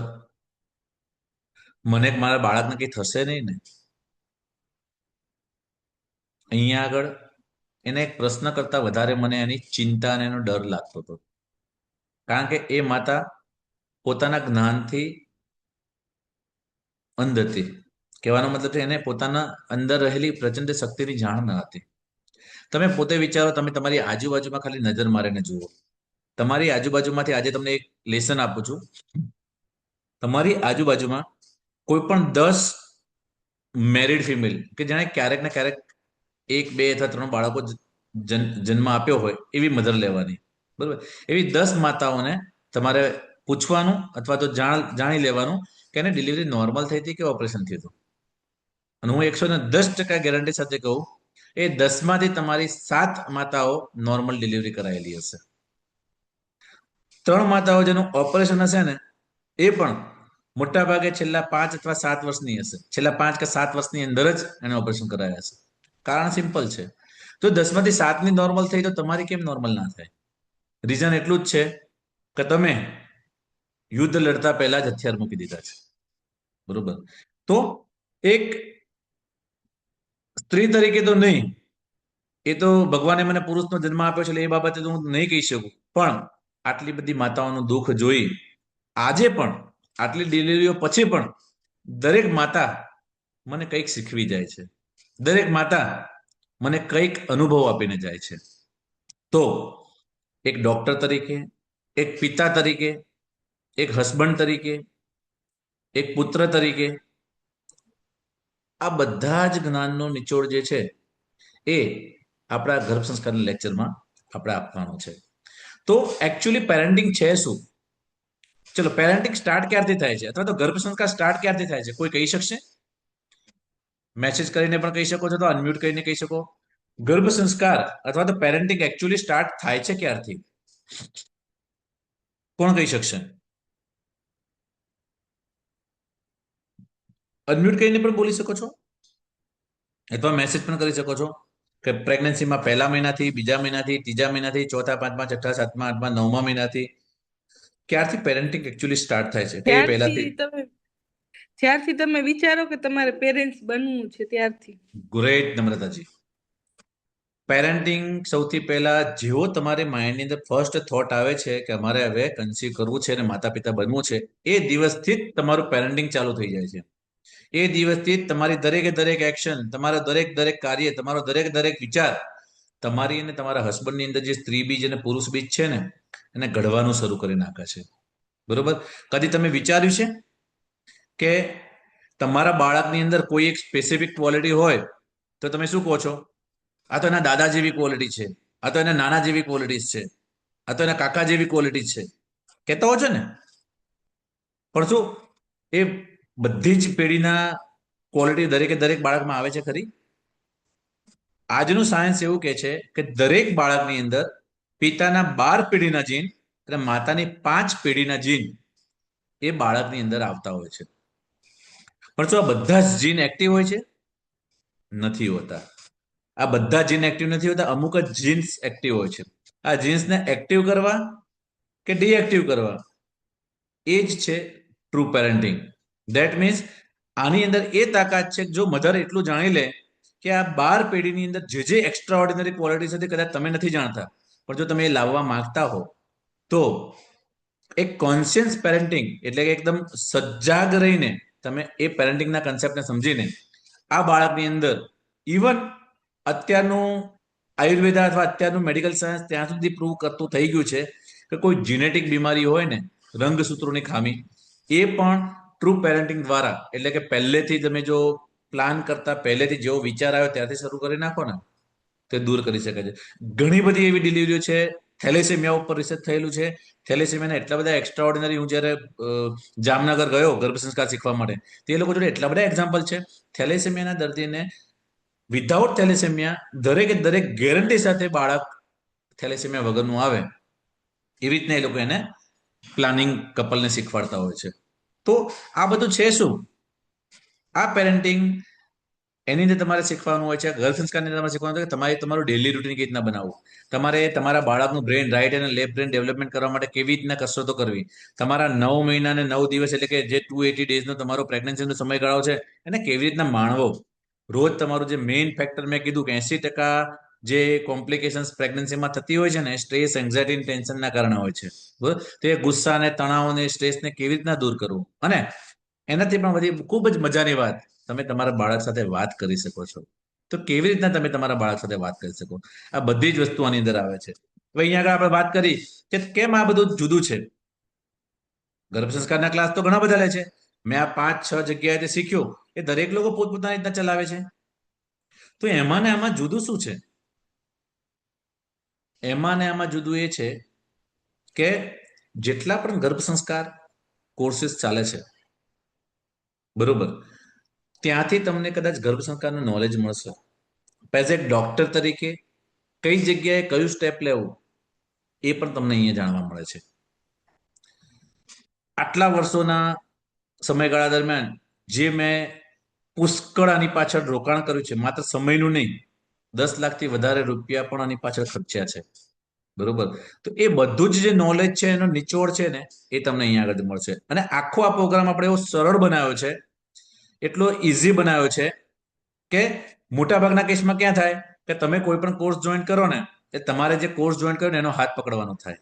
મને મારા બાળકને કંઈ થશે નહીં ને? અહીંયા આગળ એને એક પ્રશ્ન કરતા વધારે મને એની ચિંતા અને એનો ડર લાગતો હતો. કારણ કે એ માતા પોતાના જ્ઞાનથી અંધ હતી. કહેવાનો મતલબ છે એને પોતાના અંદર રહેલી પ્રચંડ શક્તિની જાણ ન હતી. તમે પોતે વિચારો, તમે તમારી આજુબાજુમાં ખાલી નજર મારીને જુઓ. તમારી આજુબાજુમાંથી આજે તમને એક લેસન આપું છું. તમારી આજુબાજુમાં કોઈ પણ 10 મેરિડ ફિમેલ કે જેણે ક્યારેક ને ક્યારેક 1, 2 અથવા 3 બાળકો જન્મ આપ્યો હોય, એવી મધર લેવાની, બરોબર? એવી 10 માતાઓને તમારે પૂછવાનું અથવા તો જાણી લેવાનું કે એને ડિલિવરી નોર્મલ થઈ હતી કે ઓપરેશન થયું હતું. અને હું 110% ગેરંટી સાથે કહું, એ 10 માંથી તમારી 7 માતાઓ નોર્મલ ડિલિવરી કરાયેલી હશે. 3 માતાઓ જેનું ઓપરેશન હશે ને, એ પણ મોટા ભાગે છેલ્લા 5 અથવા 7 વર્ષની હશે. છેલ્લા 5 કે 7 વર્ષની અંદર જ એને ઓપરેશન કરાયા હશે. કારણ સિમ્પલ છે, તો 10 માંથી 7 નોર્મલ થઈ તો તમારી કેમ નોર્મલ ના થાય? રીઝન એટલું જ છે કે તમે યુદ્ધ લડતા પહેલા જ હથિયાર મૂકી દીધા છે. બરોબર? તો એક સ્ત્રી તરીકે તો નહીં, એ તો ભગવાને મને પુરુષનો જન્મ આપ્યો છે એટલે એ બાબતે તો હું નહીં કહી શકું, પણ આટલી બધી માતાઓનું દુઃખ જોઈ આજે પણ આટલી ડિલિવરીઓ પછી પણ દરેક માતા મને કંઈક શીખવી જાય છે. દરેક માતા મને કંઈક અનુભવ આપીને જાય છે. તો એક ડોક્ટર તરીકે, એક પિતા તરીકે, એક હસબન્ડ તરીકે, એક પુત્ર તરીકે આ બધા જ જ્ઞાનનો નિચોડ જે છે એ આપણા ગર્ભ સંસ્કારના લેક્ચરમાં આપણે આપવાનો છે. તો એકચ્યુઅલી પેરેન્ટિંગ છે શું? ચલો, પેરેન્ટિંગ સ્ટાર્ટ ક્યારથી થાય છે અથવા તો ગર્ભ સંસ્કાર સ્ટાર્ટ ક્યારથી થાય છે? કોઈ કહી શકશે? મેસેજ કરીને પણ કહી શકો છો, તો અનમ્યુટ કરીને કહી શકો. ગર્ભ સંસ્કાર અથવા તો પેરેન્ટિંગ એકચ્યુઅલી સ્ટાર્ટ થાય છે ક્યારથી? કોણ કહી શકશે? અનમ્યુટ કરીને પણ બોલી શકો છો અથવા મેસેજ પણ કરી શકો છો કે પ્રેગ્નન્સીમાં પહેલા મહિનાથી, બીજા મહિનાથી, ત્રીજા મહિનાથી, ચોથા, પાંચમા, છઠ્ઠા, સાતમા, આઠમા, નવમા મહિનાથી ક્યારથી પેરેન્ટિંગ એકચ્યુઅલી સ્ટાર્ટ થાય છે? કે પહેલાથી? જ્યારથી તમે વિચારો કે તમારે પેરેન્ટ્સ બનવું છે ત્યારથી. ગ્રેટ નમ્રતાજી. પેરેન્ટિંગ સૌથી પહેલા જેવો તમારી માઇન્ડની અંદર ફર્સ્ટ થોટ આવે છે કે અમારે હવે કન્સીવ કરવું છે અને માતા પિતા બનવું છે, એ દિવસથી જ તમારું પેરેન્ટિંગ ચાલુ થઈ જાય છે. એ દિવસથી જ તમારી દરેકે દરેક એક્શન, તમારો દરેક કાર્ય, તમારો દરેક વિચાર તમારી અને તમારા હસબન્ડની અંદર જે સ્ત્રી બીજ અને પુરુષ બીજ છે ને એને ઘડવાનું શરૂ કરી નાખે છે. બરોબર? કદી તમે વિચાર્યું છે કે તમારા બાળકની અંદર કોઈ એક સ્પેસિફિક ક્વોલિટી હોય તો તમે શું કહો છો? આ તો એના દાદા જેવી ક્વોલિટી છે, આ તો એના નાના જેવી ક્વોલિટીઝ છે, આ તો એના કાકા જેવી ક્વોલિટી છે, કહેતા હો છો ને? પણ શું એ બધી જ પેઢીના ક્વોલિટી દરેકે દરેક બાળકમાં આવે છે ખરી? આજનું સાયન્સ એવું કહે છે કે દરેક બાળકની અંદર પિતાના 12 પેઢીના જીન અને માતાની 5 પેઢીના જીન એ બાળકની અંદર આવતા હોય છે. પણ શું આ બધા જ જીન એક્ટિવ હોય છે? નથી હોતા. આ બધા જીન એક્ટિવ નથી હોતા, અમુક જ જીન્સ એક્ટિવ હોય છે. આ જીન્સને એક્ટિવ કરવા કે ડીએક્ટિવ કરવા એ જ છે ટ્રુ પેરેન્ટિંગ. ધેટ મીન્સ આની અંદર એ તાકાત છે કે જો મધર એટલું જાણી લે કે આ 12 પેઢીની અંદર જે એક્સ્ટ્રા ઓર્ડિનરી ક્વોલિટી છે કદાચ તમે નથી જાણતા, પણ જો તમે એ લાવવા માંગતા હો તો એક કોન્શિયસ પેરેન્ટિંગ એટલે કે એકદમ સજાગ રહીને તમે એ પેરેન્ટિંગના કન્સેપ્ટને સમજીને આ બાળકની અંદર ઇવન અત્યારનું આયુર્વેદા અથવા અત્યારનું મેડિકલ સાયન્સ ત્યાં સુધી પ્રૂવ કરતું થઈ ગયું છે કે કોઈ જીનેટિક બીમારી હોય ને, રંગસૂત્રોની ખામી, એ પણ ટ્રુ પેરેન્ટિંગ દ્વારા એટલે કે પહેલેથી તમે જો પ્લાન કરતા પહેલેથી જેવો વિચાર આવ્યો ત્યારથી શરૂ કરી નાખો ને તે દૂર કરી શકે છે. ઘણી બધી એવી ડિલિવરીઓ છે. થેલેસેમિયા ઉપર રિસર્ચ થયેલું છે. થેલેસેમિયાના એટલા બધા એક્સ્ટ્રા ઓર્ડિનરી, હું જ્યારે જામનગર ગયો ગર્ભ સંસ્કાર શીખવા માટે, તે લોકો જોડે એટલા બધા એક્ઝામ્પલ છે. થેલેસેમિયાના દર્દીને વિધાઉટ થેલેસેમિયા દરેક ગેરંટી સાથે બાળક થેલેસેમિયા વગરનું આવે, એવી રીતના એ લોકો એને પ્લાનિંગ કપલને શીખવાડતા હોય છે. તો આ બધું છે શું? આ પેરેન્ટિંગ એની અંદર તમારે શીખવાનું હોય છે. ગર્ભ સંસ્કારની અંદર તમારે શીખવાનું હોય કે તમારે તમારું ડેલી રૂટીન કેવી રીતના બનાવવું, તમારે તમારા બાળકનું બ્રેન રાઈટ અને લેફ્ટ બ્રેન ડેવલપમેન્ટ કરવા માટે કેવી રીતના કસરતો કરવી, તમારા 9 મહિના અને 9 દિવસ એટલે કે જે 280 ડેઝનો તમારો પ્રેગ્નન્સીનો સમયગાળો છે એને કેવી રીતના માણવો. રોજ તમારું જે મેઇન ફેક્ટર મેં કીધું કે 80% જે કોમ્પ્લિકેશન્સ પ્રેગ્નન્સીમાં થતી હોય છે ને, સ્ટ્રેસ, એન્ઝાયટી, ટેન્શનના કારણે હોય છે. બરાબર? તો એ ગુસ્સા અને તણાવ અને સ્ટ્રેસને કેવી રીતના દૂર કરવું, અને એનાથી પણ બધી ખૂબ જ મજાની વાત, તમે તમારા બાળક સાથે વાત કરી શકો છો. તો કેવી રીતના તમે તમારા બાળક સાથે વાત કરી શકો, આ બધી જ વસ્તુ આની અંદર આવે છે. હવે અહીંયા આગળ આપણે વાત કરી કે કેમ આ બધું જુદું છે. ગર્ભ સંસ્કારના ક્લાસ તો ઘણા બધા લે છે. મેં આ 5-6 જગ્યાએ શીખ્યું, એ દરેક લોકો પોતપોતાની રીતના ચલાવે છે. તો એમાં ને આમાં જુદું શું છે? એમાં ને આમાં જુદું એ છે કે જેટલા પણ ગર્ભ સંસ્કાર કોર્સીસ ચાલે છે, બરોબર, ત્યાંથી તમને કદાચ ગર્ભ સંસ્કારનું નોલેજ મળશે. એઝ એક ડોક્ટર તરીકે કઈ જગ્યાએ કયું સ્ટેપ લેવું એ પણ તમને અહીંયા જાણવા મળે છે. આટલા વર્ષોના સમયગાળા દરમિયાન જે મેં પુષ્કળ આની પાછળ રોકાણ કર્યું છે, માત્ર સમયનું નહીં, 10 લાખથી વધારે રૂપિયા પણ આની પાછળ ખર્ચ્યા છે. બરોબર. તો એ બધું જ જે નોલેજ છે એનો નિચોડ છે ને એ તમને અહીંયા આગળ મળશે. અને આખો આ પ્રોગ્રામ આપણે એવો સરળ બનાવ્યો છે, એટલો ઇઝી બનાવ્યો છે કે મોટાભાગના કેસમાં ક્યાં થાય કે તમે કોઈ પણ કોર્સ જોઈન કરો ને એ તમારે જે કોર્સ જોઈન કર્યો ને એનો હાથ પકડવાનો થાય.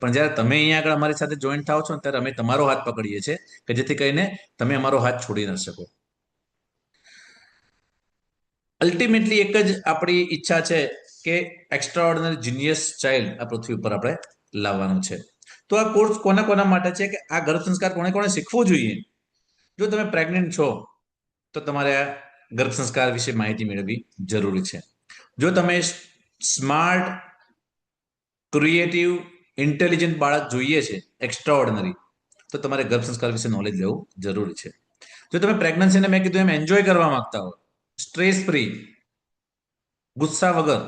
પણ જ્યારે તમે અહીંયા આગળ અમારી સાથે જોઈન થાવ છો ને ત્યારે અમે તમારો હાથ પકડીએ છીએ કે જેથી કરીને તમે અમારો હાથ છોડી ન શકો. અલ્ટિમેટલી એક જ આપણી ઈચ્છા છે કે એક્સ્ટ્રા ઓર્ડિનરી જીનિયસ ચાઇલ્ડ આ પૃથ્વી ઉપર આપણે લાવવાનું છે. તો આ કોર્સ કોના કોના માટે છે કે આ ગર્ભ સંસ્કાર કોને કોને શીખવું જોઈએ? જો તમે પ્રેગ્નન્ટ છો તો તમારે આ ગર્ભ સંસ્કાર વિશે માહિતી મેળવવી જરૂરી છે. જો તમે સ્માર્ટ, ક્રિએટિવ, ઇન્ટેલિજન્ટ બાળક જોઈએ છે એક્સ્ટ્રા ઓર્ડિનરી, તો તમારે ગર્ભ સંસ્કાર વિશે નોલેજ લેવું જરૂરી છે. જો તમે પ્રેગ્નન્સીને મેં કીધું એમ એન્જોય કરવા માંગતા હો, સ્ટ્રેસ ફ્રી, ગુસ્સા વગર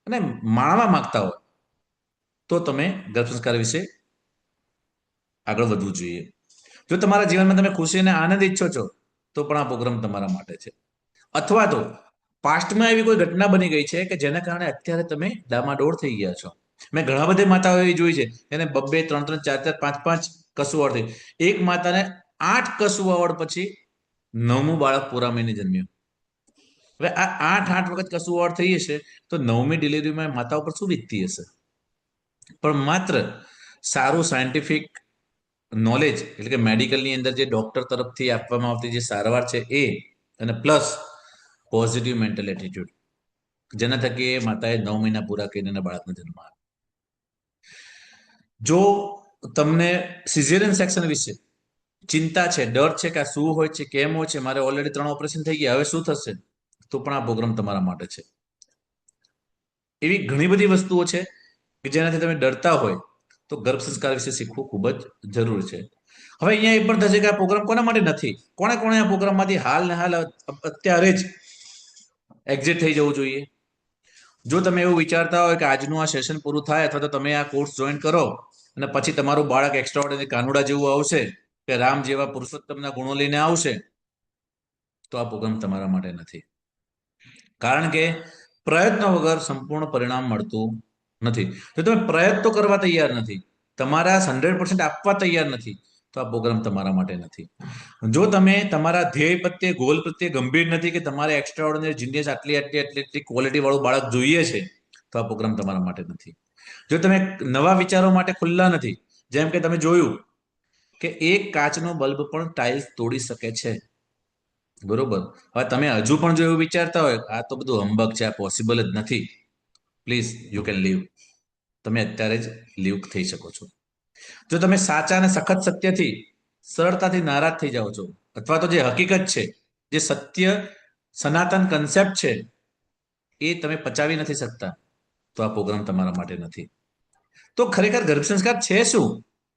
અને માણવા માંગતા હોય તો તમે ગર્ભ સંસ્કાર વિશે આગળ વધવું જોઈએ. જો તમારા જીવનમાં તમે ખુશી અને આનંદ ઈચ્છો છો તો પણ આ પ્રોગ્રામ તમારા માટે છે. અથવા તો પાસ્ટમાં એવી કોઈ ઘટના બની ગઈ છે કે જેના કારણે અત્યારે તમે ડામાડોળ થઈ ગયા છો. મેં ઘણા બધી માતાઓ એવી જોઈ છે એને 2-2, 3-3, 4-4, 5-5 કસુવાડ થઈ. એક માતાને 8 કસુવાડ પછી 9મું બાળક પૂરા મહિને જન્મ્યું. હવે આ 8 વખત કસુવાડ થઈ હશે તો 9મી ડિલિવરીમાં માતા ઉપર શું વીતતી હશે? પણ માત્ર સારું સાયન્ટિફિક નોલેજ એટલે કે મેડિકલની અંદર જે ડોક્ટર તરફથી આપવામાં આવતી જે સારવાર છે એ, અને પ્લસ પોઝિટિવ મેન્ટલ એટીટ્યુડ, જેના થકી એ માતાએ 9 મહિના પૂરા કરીને એના બાળકને જન્મ આપ્યો. જો તમને સિઝેરિયન સેક્શન વિશે ચિંતા છે, ડર છે કે આ શું હોય છે, કેમ હોય છે, મારે ઓલરેડી 3 ઓપરેશન થઈ ગયા, હવે શું થશે, તો પણ આ પ્રોગ્રામ તમારા માટે છે. એવી ઘણી બધી વસ્તુઓ છે કે જેનાથી તમે ડરતા હોય તો ગર્ભ સંસ્કાર વિશે શીખવું ખૂબ જ જરૂરી છે. હવે અહીંયા એ પણ થશે કે આ પ્રોગ્રામ કોના માટે નથી? કોણે કોણે આ પ્રોગ્રામમાંથી હાલ ને હાલ અત્યારે જ એક્ઝિટ થઈ જવું જોઈએ? જો તમે એવું વિચારતા હોય કે આજનું આ સેશન પૂરું થાય અથવા તો તમે આ કોર્સ જોઈન કરો અને પછી તમારું બાળક એક્સ્ટ્રા ઓર્ડિનરી કાનુડા જેવું આવશે કે રામ જેવા પુરુષોત્તમના ગુણો લઈને આવશે, તો આ પ્રોગ્રામ તમારા માટે નથી. કારણ કે પ્રયત્ન વગર સંપૂર્ણ પરિણામ મળતું નથી. જો તમે પ્રયત્ન કરવા તૈયાર નથી, તમારા 100% આપવા તૈયાર નથી, તો આ પ્રોગ્રામ તમારા માટે નથી. જો તમે તમારા ધ્યેય પ્રત્યે, ગોલ પ્રત્યે ગંભીર નથી કે તમારે એક્સ્ટ્રા ઓર્ડિનરી જીનિયસ આટલી ક્વોલિટી વાળું બાળક જોઈએ છે, તો આ પ્રોગ્રામ તમારા માટે નથી. જો તમે નવા વિચારો માટે ખુલ્લા નથી, જેમ કે તમે જોયું કે એક કાચનો બલ્બ પણ ટાઇલ્સ તોડી શકે છે. બરોબર. હવે તમે હજુ પણ જો એવું વિચારતા હોય આ તો બધું હંબક છે, આ પોસિબલ જ નથી, પ્લીઝ યુ કેન લીવ. તમે અત્યારે જ લીવ થઈ શકો છો. જો તમે સાચા અને સખત સત્યથી સરળતાથી નારાજ થઈ જાઓ છો, અથવા તો જે હકીકત છે, જે સત્ય સનાતન કન્સેપ્ટ છે એ તમે પચાવી નથી શકતા, તો આ પ્રોગ્રામ તમારા માટે નથી. તો ખરેખર ગર્ભ સંસ્કાર છે શું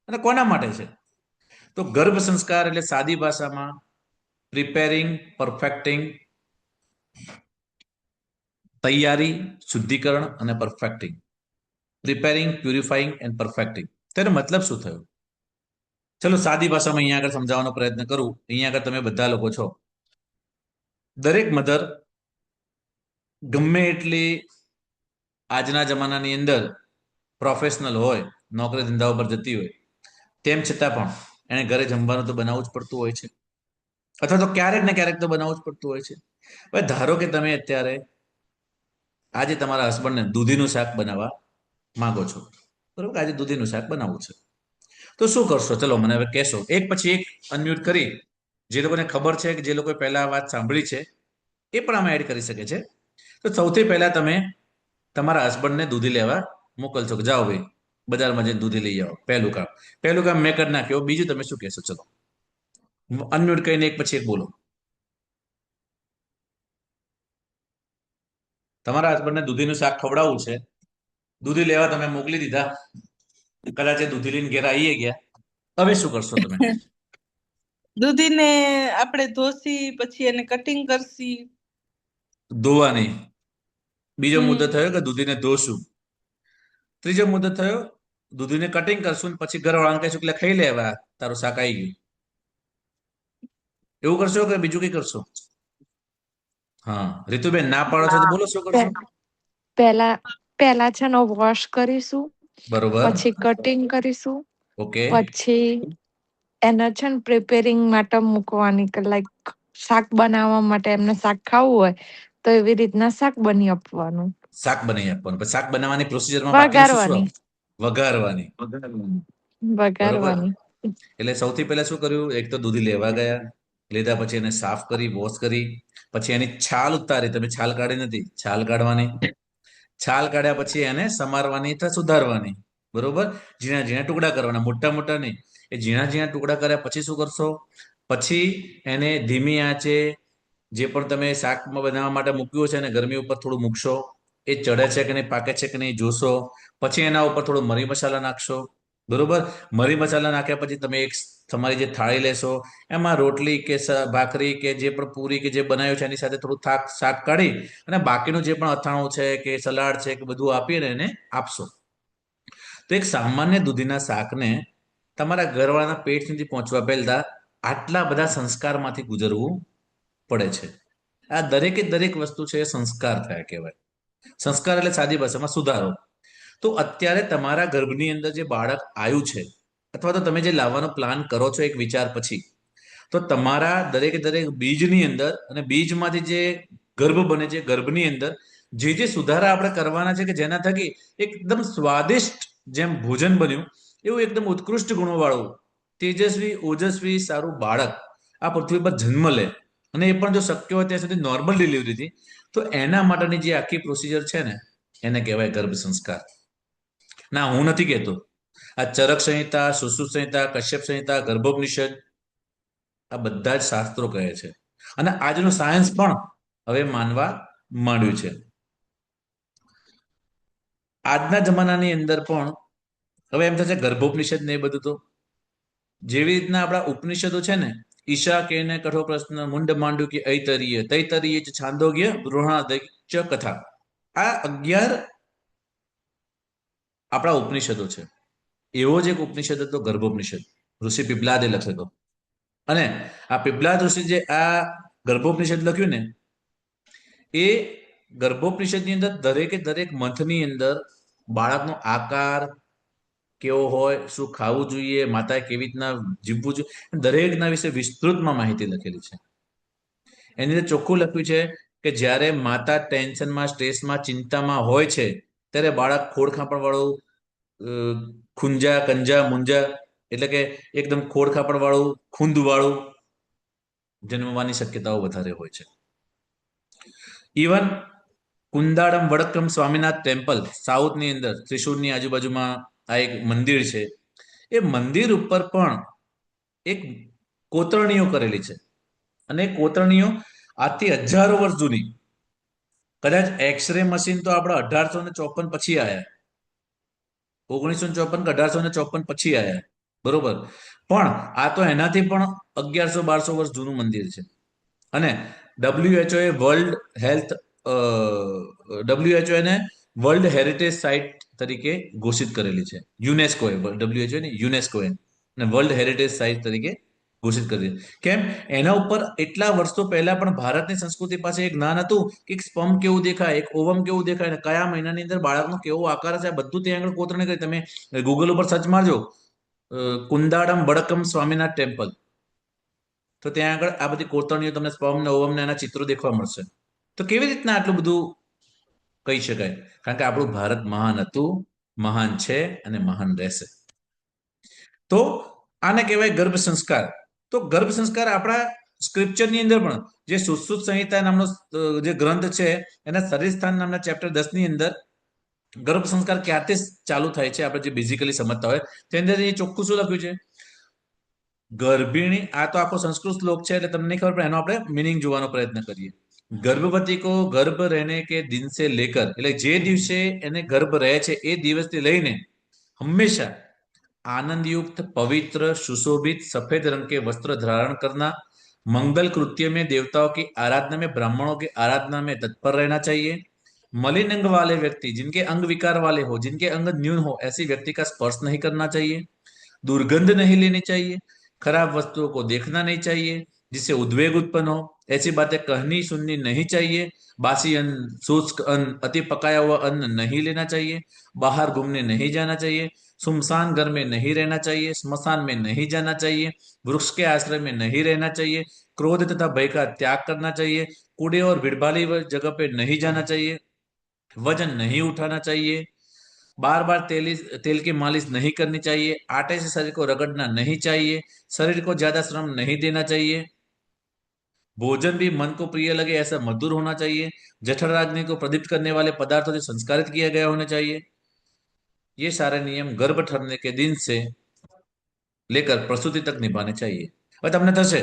અને કોના માટે છે? તો ગર્ભ સંસ્કાર એટલે સાદી ભાષામાં પ્રિપેરિંગ, પરફેક્ટિંગ, તૈયારી, શુદ્ધિકરણ અને પરફેક્ટિંગ. Preparing, પ્યુરિફાઈંગ and પરફેક્ટિંગ. તેનો મતલબ શું થયો? ચલો સાદી ભાષામાં અહીંયા આગળ સમજાવવાનો પ્રયત્ન કરું. અહીંયા આગળ તમે બધા લોકો છો. દરેક મધર ગમે એટલી આજના જમાનાની અંદર પ્રોફેશનલ હોય, નોકરી ધંધા ઉપર જતી હોય, તેમ છતાં પણ એને ઘરે જમવાનું તો બનાવવું જ પડતું હોય છે, અથવા તો ક્યારેક ને ક્યારેક તો બનાવવું જ પડતું હોય છે. હવે ધારો કે તમે અત્યારે આજે તમારા હસબન્ડને દૂધીનું શાક બનાવવા માંગો છો, બરોબર? આજે દૂધીનું શાક બનાવવું છે, તો શું કરશો? ચલો મને હવે કહેશો, એક પછી એક અનમ્યુટ કરી. જે લોકોને ખબર છે કે જે લોકોએ પહેલા આ વાત સાંભળી છે એ પણ આમાં એડ કરી શકે છે. તો સૌથી પહેલા તમે તમારા હસબન્ડને દૂધી લેવા મોકલશો કે જાઓ ભાઈ બજારમાં જઈને દૂધી લઈ આવો. પહેલું કામ મેં કરી નાખ્યો. બીજું તમે શું કહેશો? ચલો અનમ્યુટ કરીને એક પછી એક બોલો. તમારા હસબન્ડને દૂધીનું શાક ખવડાવવું છે, દૂધી લેવા તમે મોકલી દીધા, કદાચ એ દૂધી લઈને ઘેર આવી ગયા, હવે શું કરશો તમે? દૂધીને આપણે ધોસી, પછી એને કટિંગ કરસી. ધોવાની. બીજો મુદ્દો થયો કે દૂધીને ધોશું. ત્રીજો મુદ્દો થયો દૂધીને કટિંગ કરશું પછી ઘરવાળાને કહીશું કે ખાઈ લેવા તારું શાક આવી ગયું. એવું કરશો કે બીજું કઈ કરશો? હા રીતુબેન ના પાડો છો તો બોલો શું કરશો? પહેલા પહેલા છે ને વોશ કરીશું, બરોબર. પછી કટિંગ કરીશું, ઓકે. પછી એને છે ને પ્રિપેરિંગ માટે મૂકવાની કે લાઈક શાક બનાવવા માટે એમને શાક ખાવું હોય તો એવી રીતના શાક બની આપવાનું. શાક બનાવી આપવાનું. પછી શાક બનાવવાની પ્રોસિજરમાં બાકી શું શું આવે? વઘારવાની. બરોબર. વઘારવાની. એટલે સૌથી પહેલા શું કર્યું? એક તો દૂધી લેવા ગયા, લીધા પછી એને સાફ કરી, વોશ કરી, પછી એની છાલ ઉતારી. તમે છાલ કાઢી નથી, છાલ કાઢવાની. છાલ કાઢ્યા પછી એને સમારવાની અથવા સુધારવાની. બરોબર. ઝીણા ઝીણા ટુકડા કરવાના, મોટા મોટા નહીં. એ ઝીણા ઝીણા ટુકડા કર્યા પછી શું કરશો? પછી એને ધીમી આંચે જે પણ તમે શાકમાં બનાવવા માટે મૂક્યું છે એને ગરમી ઉપર થોડું મૂકશો. એ ચડે છે કે નહીં, પાકે છે કે નહીં જોશો. પછી એના ઉપર થોડું મરી મસાલા નાખશો. બરોબર. મરી મસાલા નાખ્યા પછી તમે એક તમારી જે થાળી લેશો, એમાં રોટલી કે ભાખરી કે જે પણ પૂરી કે જે બનાવ્યું છે એની સાથે થોડું શાક કાઢી અને બાકીનું જે પણ અથાણું છે કે સલાડ છે કે બધું આપીને એને આપશો. તો એક સામાન્ય દૂધીના શાકને તમારા ઘરવાળાના પેટ સુધી પહોંચવા પહેલા આટલા બધા સંસ્કારમાંથી ગુજરવું પડે છે. આ દરેકે દરેક વસ્તુ છે એ સંસ્કાર થયા કહેવાય. સંસ્કાર એટલે સાદી ભાષામાં સુધારો. તો અત્યારે તમારા ગર્ભની અંદર જે બાળક આવ્યું છે અથવા તો તમે જે લાવવાનો પ્લાન કરો છો એક વિચાર પછી, તો તમારા દરેક દરેક બીજની અંદર અને બીજમાંથી જે ગર્ભ બને છે, ગર્ભની અંદર જે જે સુધારા આપણે કરવાના છે કે જેના થકી એકદમ સ્વાદિષ્ટ જેમ ભોજન બન્યું એવું એકદમ ઉત્કૃષ્ટ ગુણોવાળું તેજસ્વી ઓજસ્વી સારું બાળક આ પૃથ્વી પર જન્મ લે, અને એ પણ જો શક્ય હોય ત્યાં સુધી નોર્મલ ડિલિવરીથી, તો એના માટેની જે આખી પ્રોસિજર છે ને એને કહેવાય ગર્ભ સંસ્કાર. ના, હું નથી કહેતો. આ ચરક સંહિતા, સુશ્રુત સંહિતા, કશ્યપ સંહિતા, ગર્ભોપનિષદ આ બધા જ શાસ્ત્રો કહે છે. અને આજનું સાયન્સ પણ હવે માનવા માંડ્યું છે. આજના જમાનાની અંદર પણ હવે એમ થશે ગર્ભોપનિષદ ને એ બધું, તો જેવી રીતના આપણા ઉપનિષદો છે ને, ઈશા કે ને કઠોર પ્રશ્ન, મુંડ માંડુ કે ઐતરીય, તૈતરીય છાંદોગ્ય, બૃહણાદય કથા, આ 11 આપણા ઉપનિષદો છે. એવો જ એક ઉપનિષદ હતો ગર્ભોપનિષદ, ઋષિ પીપલાદે લખ્યો હતો. અને આ પીપલાદ ઋષિ જે આ ગર્ભોપનિષદ લખ્યું ને, એ ગર્ભોપનિષદની અંદર દરેકે દરેક મંથની અંદર બાળકનો આકાર કેવો હોય, શું ખાવું જોઈએ, માતાએ કેવી રીતના જીવવું જોઈએ, દરેકના વિશે વિસ્તૃતમાં માહિતી લખેલી છે. એની અંદર ચોખ્ખું લખ્યું છે કે જ્યારે માતા ટેન્શનમાં, સ્ટ્રેસમાં, ચિંતામાં હોય છે ત્યારે બાળક ખોડખાપણ વાળું, ખુંજા, કંજા, મુંજા એટલે કે એકદમ ખોડખાપણ વાળું, ખૂંદ વાળું જન્મવાની શક્યતાઓ વધારે હોય છે. ઇવન કુંદાડમ વડક્કમ સ્વામિનાથ ટેમ્પલ સાઉથની અંદર ત્રિશુરની આજુબાજુમાં આ એક મંદિર છે. એ મંદિર ઉપર પણ એક કોતરણીઓ કરેલી છે, અને કોતરણીઓ આજથી હજારો વર્ષ જૂની. કદાચ એક્સરે મશીન તો આપણા 1854 પછી આવ્યા, 1954 કે 1854 પછી આવ્યા, બરોબર. પણ આ તો એનાથી પણ 1100-1200 વર્ષ જૂનું મંદિર છે. અને WHO એ WHO એને વર્લ્ડ હેરિટેજ સાઇટ તરીકે ઘોષિત કરેલી છે. યુનેસ્કોએ, WHO ને યુનેસ્કોએ અને વર્લ્ડ હેરિટેજ સાઇટ તરીકે ઘોષિત કરી. કેમ? એના ઉપર એટલા વર્ષો પહેલા પણ ભારતની સંસ્કૃતિ પાસે એક જ્ઞાન હતું કે એક સ્પર્મ કેવું દેખાય, એક ઓવમ કેવું દેખાય, અને કયા મહિનાની અંદર બાળકનો કેવો આકાર છે, આ બધું ત્યાં આગળ કોતરણી કરી. તમે ગૂગલ ઉપર સર્ચ મારજો કુંદાડમ વડક્કમ સ્વામિનાથ ટેમ્પલ, તો ત્યાં આગળ આ બધી કોતરણીઓ તમને સ્પર્મ ને ઓવમ ને એના ચિત્રો દેખવા મળશે. તો કેવી રીતના આટલું બધું કહી શકાય? કારણ કે આપણું ભારત મહાન હતું, મહાન છે અને મહાન રહેશે. તો આને કહેવાય ગર્ભ સંસ્કાર. તો ગર્ભ સંસ્કાર આપણા સ્ક્રિપ્ચરની અંદર પણ જે સુશ્રુત સંહિતા નામનો જે ગ્રંથ છે એના શરીર સ્થાન નામના ચેપ્ટર 10 ની અંદર ગર્ભ સંસ્કાર ક્યારથી ચાલુ થાય છે આપણે જે બેઝિકલી સમજતા હોય તેની અંદર એ ચોખ્ખું શું લખ્યું છે? ગર્ભિણી, આ તો આખો સંસ્કૃત શ્લોક છે એટલે તમને નહીં ખબર પડે, એનો આપણે મિનિંગ જોવાનો પ્રયત્ન કરીએ. गर्भवती को गर्भ रहने के दिन से लेकर, એટલે જે દિવસે એને ગર્ભ રહે છે એ દિવસથી લઈને હંમેશા आनंदयुक्त, पवित्र, सुशोभित, सफेद रंग के वस्त्र धारण करना, मंगल कृत्य में देवताओं की आराधना में, ब्राह्मणों की आराधना में तत्पर रहना चाहिए. मलिन अंग वाले व्यक्ति, जिनके अंग विकार वाले हो, जिनके अंग न्यून हो, ऐसी व्यक्ति का स्पर्श नहीं करना चाहिए. दुर्गंध नहीं लेनी चाहिए. खराब वस्तुओं को देखना नहीं चाहिए. जिससे उद्वेग उत्पन्न हो। ऐसी बातें कहनी सुननी नहीं चाहिए। बासी अन्न, शुष्क अन्न, अति पकाया हुआ अन्न नहीं लेना चाहिए। बाहर घूमने नहीं जाना चाहिए। सुमसान घर में नहीं रहना चाहिए। स्मशान में नहीं जाना चाहिए। वृक्ष के आश्रय में नहीं रहना चाहिए। क्रोध तथा भय का त्याग करना चाहिए। कूड़े और भीड़भाड़ी जगह पे नहीं जाना चाहिए। वजन नहीं उठाना चाहिए। बार बार तेल की मालिश नहीं करनी चाहिए। आटे से शरीर को रगड़ना नहीं चाहिए। शरीर को ज्यादा श्रम नहीं देना चाहिए। भोजन भी मन को प्रिय लगे ऐसा मधुर होना चाहिए। जठराग्नि को प्रदीप्त करने वाले पदार्थों से संस्कारित किया गया होना चाहिए। ये सारे नियम गर्भ ठहरने के दिन से लेकर प्रसूति तक निभाने चाहिए। હવે તમને થશે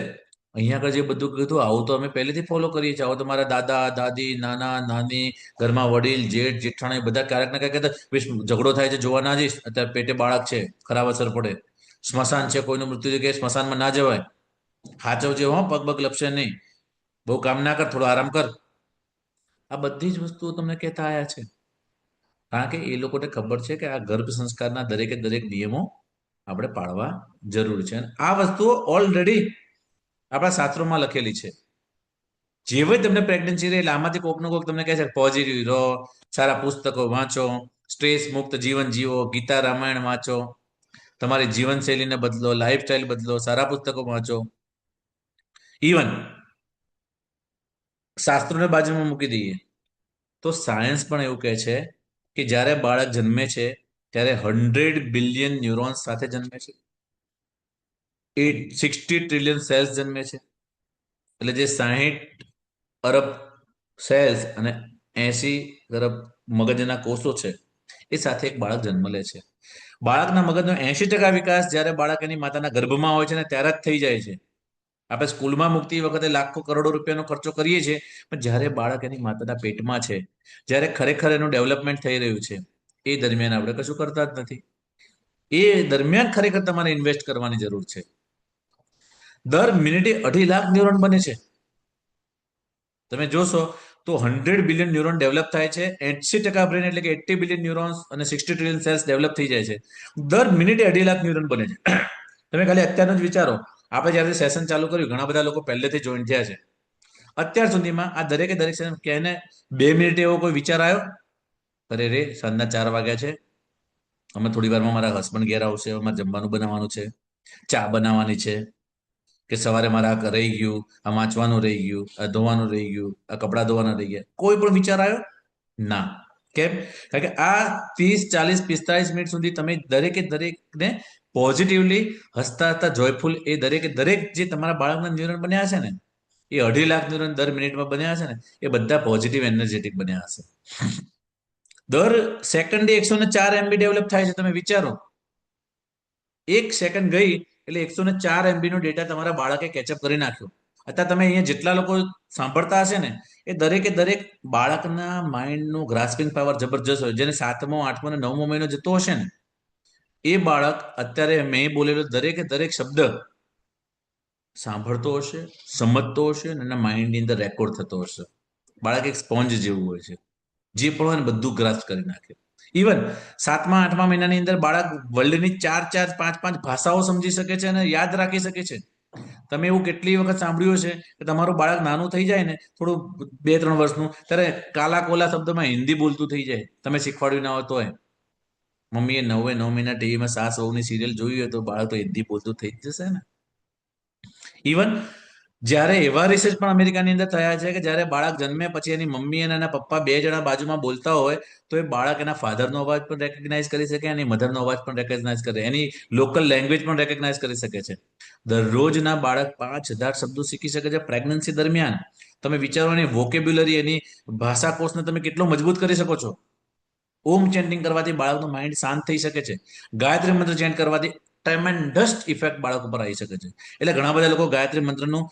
અહીંયા આગળ જે બધું કીધું આવું તો અમે પહેલેથી ફોલો કરીએ છીએ, આવું તમારા દાદા દાદી નાના નાની ઘરમાં વડીલ જેઠ જેઠાણી બધા ક્યારેક ને ક્યારેક કહેતા, "વિશ, ઝઘડો થાય છે જોવા ના જઈશ, અત્યારે પેટે બાળક છે, ખરાબ અસર પડે. સ્મશાન છે, કોઈનું મૃત્યુ છે કે સ્મશાનમાં ના જવાય. હાચવજે હો, પગ પગ લપશે નહીં. બહુ કામ ના કર, થોડો આરામ કર." આ બધી જ વસ્તુઓ તમને કહેતા આયા છે, કારણ કે એ લોકોને ખબર છે કે આ ગર્ભ સંસ્કારના દરેકે દરેક નિયમો આપણે પાળવા જરૂરી છે. અને આ વસ્તુઓ ઓલરેડી આપણા શાસ્ત્રોમાં લખેલી છે. જેવી તમને પ્રેગ્નન્સી રહે એટલે આમાંથી કોકનો કોક તમને કહે છે પોઝિટિવ રહો, સારા પુસ્તકો વાંચો, સ્ટ્રેસ મુક્ત જીવન જીવો, ગીતા રામાયણ વાંચો, તમારી જીવનશૈલીને બદલો, લાઈફસ્ટાઈલ બદલો, સારા પુસ્તકો વાંચો. ઇવન શાસ્ત્રોને બાજુમાં મૂકી દઈએ તો સાયન્સ પણ એવું કહે છે કે જ્યારે બાળક જન્મે છે ત્યારે 100 બિલિયન ન્યુરોન્સ સાથે જન્મે છે. 60 ટ્રિલિયન સેલ્સ જન્મે છે. એટલે જે 60 અરબ સેલ્સ અને 80 અરબ મગજના કોષો છે એ સાથે એક બાળક જન્મ લે છે. બાળકના મગજનો 80% વિકાસ જ્યારે બાળક એની માતાના ગર્ભમાં હોય છે ને ત્યારે જ થઈ જાય છે. આપણે સ્કૂલમાં મૂકતી વખતે લાખો કરોડો રૂપિયાનો ખર્ચો કરીએ છીએ, પણ જ્યારે બાળક એની માતાના પેટમાં છે, જ્યારે ખરેખર એનું ડેવલપમેન્ટ થઈ રહ્યું છે, એ દરમિયાન આપણે કશું કરતા જ નથી. એ દરમિયાન ખરેખર તમારે ઇન્વેસ્ટ કરવાની જરૂર છે. દર મિનિટે 2.5 લાખ ન્યુરોન બને છે. તમે જોશો તો 100 બિલિયન ન્યુરોન ડેવલપ થાય છે. 80% બ્રેન એટલે કે 80 બિલિયન ન્યુરોન્સ અને 60 ટ્રિલિયન સેલ્સ ડેવલપ થઈ જાય છે. દર મિનિટે 2.5 લાખ ન્યુરોન બને છે. તમે ખાલી અત્યારનું જ વિચારો, આપણે જ્યારે સેશન ચાલુ કર્યું ઘણા બધા લોકો પહેલેથી જોઈન થયા છે. અત્યાર સુધીમાં આ દરેકે દરેક સેશન કહેને 2 મિનિટે એવો કોઈ વિચાર આવ્યો, અરે રે સાંજના 4 વાગ્યા છે, અમે થોડી વારમાં મારા હસબન્ડ ઘેર આવશે, અમારે જમવાનું બનાવવાનું છે, ચા બનાવવાની છે, કે સવારે મારા આ રહી ગયું, આ વાંચવાનું રહી ગયું, આ ધોવાનું રહી ગયું, આ કપડાં ધોવાના રહી ગયા? કોઈ પણ વિચાર આવ્યો? ના. કેમ? કારણ કે આ 30 40 45 મિનિટ સુધી તમે દરેકે દરેકને પોઝિટિવલી હસતા હસતા જોયફુલ એ દરેકે દરેક જે તમારા બાળકના ન્યુરોન બન્યા છે ને, એ 2.5 લાખ ન્યુરોન દર મિનિટમાં બન્યા છે ને, એ બધા પોઝિટિવ એનર્જેટિક બન્યા હશે. દર સેકન્ડે 104 MB ડેવલપ થાય છે. તમે વિચારો, 1 સેકન્ડ ગઈ એટલે 104 MB નો ડેટા તમારા બાળકે કેચઅપ કરી નાખ્યો. અત્યારે તમે અહીંયા જેટલા લોકો સાંભળતા હશે ને, એ દરેકે દરેક બાળકના માઇન્ડનું ગ્રાસ્પિંગ પાવર જબરજસ્ત હોય. જેને 7મો 8મો અને 9મો મહિનો જતો હશે ને, એ બાળક અત્યારે મેં બોલેલો દરેકે દરેક શબ્દ સાંભળતો હશે, સમજતો હશે અને એના માઇન્ડની અંદર રેકોર્ડ થતો હશે. બાળક એક સ્પોન્જ જેવું હોય છે, જે પણ હોય ને બધું ગ્રાસ્પ કરી નાખે. ઇવન 7મા 8મા મહિનાની અંદર બાળક વર્લ્ડની 4 5 ભાષાઓ સમજી શકે છે અને યાદ રાખી શકે છે. તમે એવું કેટલી વખત સાંભળ્યું છે કે તમારું બાળક નાનું થઈ જાય ને, થોડું 2-3 વર્ષનું, ત્યારે કાલા કોલા શબ્દમાં હિન્દી બોલતું થઈ જાય. તમે શીખવાડ્યું ના હોય તોય. મમ્મીએ 9 મહિના ટીવીમાં સાસ વહુની સિરિયલ જોઈ હોય તો બાળક તો હિન્દી બોલતું થઈ જ જશે ને. ઇવન જ્યારે એવા રિસર્ચ પણ અમેરિકાની અંદર થયા છે કે જ્યારે બાળક જન્મે પછી એની મમ્મી અને એના પપ્પા 2 જણા બાજુમાં બોલતા હોય તો એ બાળક એના ફાધરનો અવાજ પણ રેકગ્નાઇઝ કરી શકે, એની મધરનો અવાજ પણ રેકગ્નાઇઝ કરે, એની લોકલ લેંગ્વેજ પણ રેકગ્નાઇઝ કરી શકે છે. દરરોજના બાળક 5000 શબ્દો શીખી શકે છે પ્રેગ્નન્સી દરમિયાન. તમે વિચારો એની વોકેબ્યુલરી, એની ભાષાકોષને તમે કેટલો મજબૂત કરી શકો છો. ઓમ ચેન્ટિંગ કરવાથી બાળકનું માઇન્ડ શાંત થઈ શકે છે. ગાયત્રી મંત્ર ચેન્ટ કરવાથી ટ્રેમેન્ડસ ઇફેક્ટ બાળક ઉપર આવી શકે છે. એટલે ઘણા બધા લોકો ગાયત્રી મંત્રનું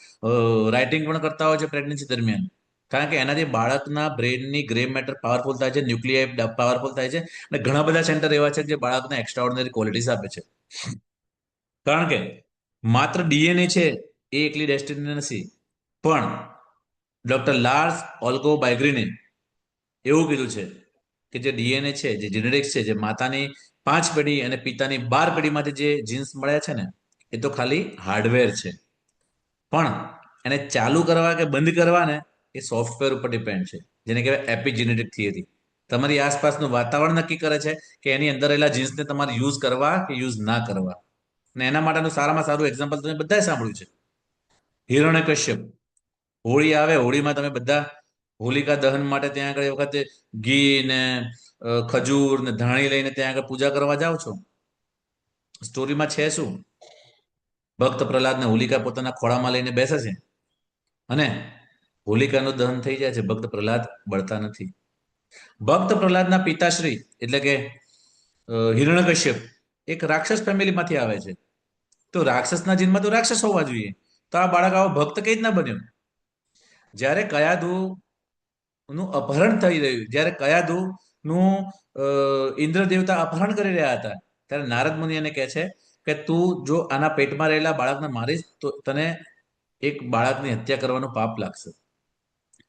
રાઇટિંગ પણ કરતા હોય છે પ્રેગ્નન્સી દરમિયાન, કારણ કે એનાથી બાળકના બ્રેનની ગ્રે મેટર પાવરફુલ થાય છે, ન્યુક્લિયાઇડ પાવરફુલ થાય છે. અને ઘણા બધા સેન્ટર એવા છે જે બાળકને એક્સ્ટ્રાઓર્ડિનરી ક્વોલિટીઝ આપે છે. કારણ કે માત્ર ડીએનએ છે એ એકલી ડેસ્ટિની નથી, પણ ડોક્ટર લાર્સ ઓલ્ગો બાયગ્રીને એવું કીધું છે કે જે ડીએનએ છે, જે જેનેટિક્સ છે, જે માતાની 5 પેઢી અને પિતાની 12 પેઢીમાંથી જે જીન્સ મળ્યા છે ને, એ તો ખાલી હાર્ડવેર છે, પણ એને ચાલુ કરવા કે બંધ કરવા ને એ સોફ્ટવેર ઉપર ડિપેન્ડ છે, જેને કહેવાય એપિજેનેટિક થિયરી. તમારી આસપાસનું વાતાવરણ નક્કી કરે છે કે એની અંદર રહેલા જીન્સને તમારે યુઝ કરવા કે યુઝ ના કરવા. અને એના માટેનું સારામાં સારું એક્ઝામ્પલ તમે બધાએ સાંભળ્યું છે, હિરણ્યકશ્યપ. હોળી આવે, હોળીમાં તમે બધા હોલિકા દહન માટે ત્યાં આગળ એ વખતે ઘી ને ખજૂર ને ધાણી લઈને ત્યાં આગળ પૂજા કરવા જાઓ છો. સ્ટોરીમાં છે શું? ભક્ત પ્રહલાદને હોલિકા પોતાના ખોળામાં લઈને બેસે છે અને હોલિકાનું દહન થઈ જાય છે, ભક્ત પ્રહલાદ બળતા નથી. ભક્ત પ્રહલાદના પિતાશ્રી એટલે કે હિરણ્યકશ્યપ એક રાક્ષસ ફેમિલીમાંથી આવે છે. તો રાક્ષસના જીનમાં તો રાક્ષસ હોવા જોઈએ. તો આ બાળક આવો ભક્ત કઈ રીતના બન્યો? જ્યારે કયાધુ નું અપહરણ થઈ રહ્યું, જ્યારે કયાધુ નું ઇન્દ્ર દેવતા અપહરણ કરી રહ્યા હતા, ત્યારે નારદ મુનિ એને કહે છે કે તું જો આના પેટમાં રહેલા બાળકને મારીશ તો તને એક બાળકની હત્યા કરવાનું પાપ લાગશે.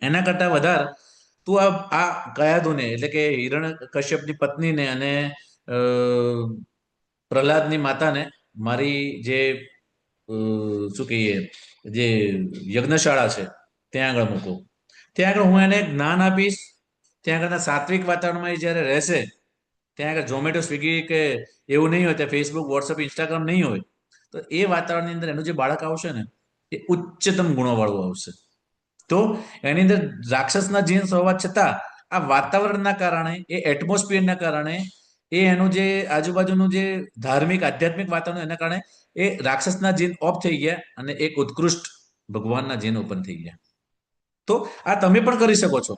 એના કરતા વધારે તું આ કયાધુને એટલે કે હિરણ્યકશ્યપની પત્નીને અને પ્રહલાદની માતાને મારી જે શું કહીએ જે યજ્ઞશાળા છે ત્યાં આગળ મૂકો. ત્યાં આગળ હું એને જ્ઞાન આપીશ. ત્યાં આગળના સાત્વિક વાતાવરણમાં એ જ્યારે રહેશે, ત્યાં આગળ ઝોમેટો, સ્વિગી કે એવું નહીં હોય, ત્યાં ફેસબુક, વોટ્સઅપ, ઇન્સ્ટાગ્રામ નહીં હોય, તો એ વાતાવરણની અંદર એનું જે બાળક આવશે ને એ ઉચ્ચતમ ગુણોવાળું આવશે. તો એની અંદર રાક્ષસના જીન્સ હોવા છતાં આ વાતાવરણના કારણે, એ એટમોસ્ફિયરના કારણે, એ એનું જે આજુબાજુનું જે ધાર્મિક આધ્યાત્મિક વાતાવરણ એના કારણે એ રાક્ષસના જીન ઓફ થઈ ગયા અને એક ઉત્કૃષ્ટ ભગવાનના જીન ઓપન થઈ ગયા. તો આ તમે પણ કરી શકો છો.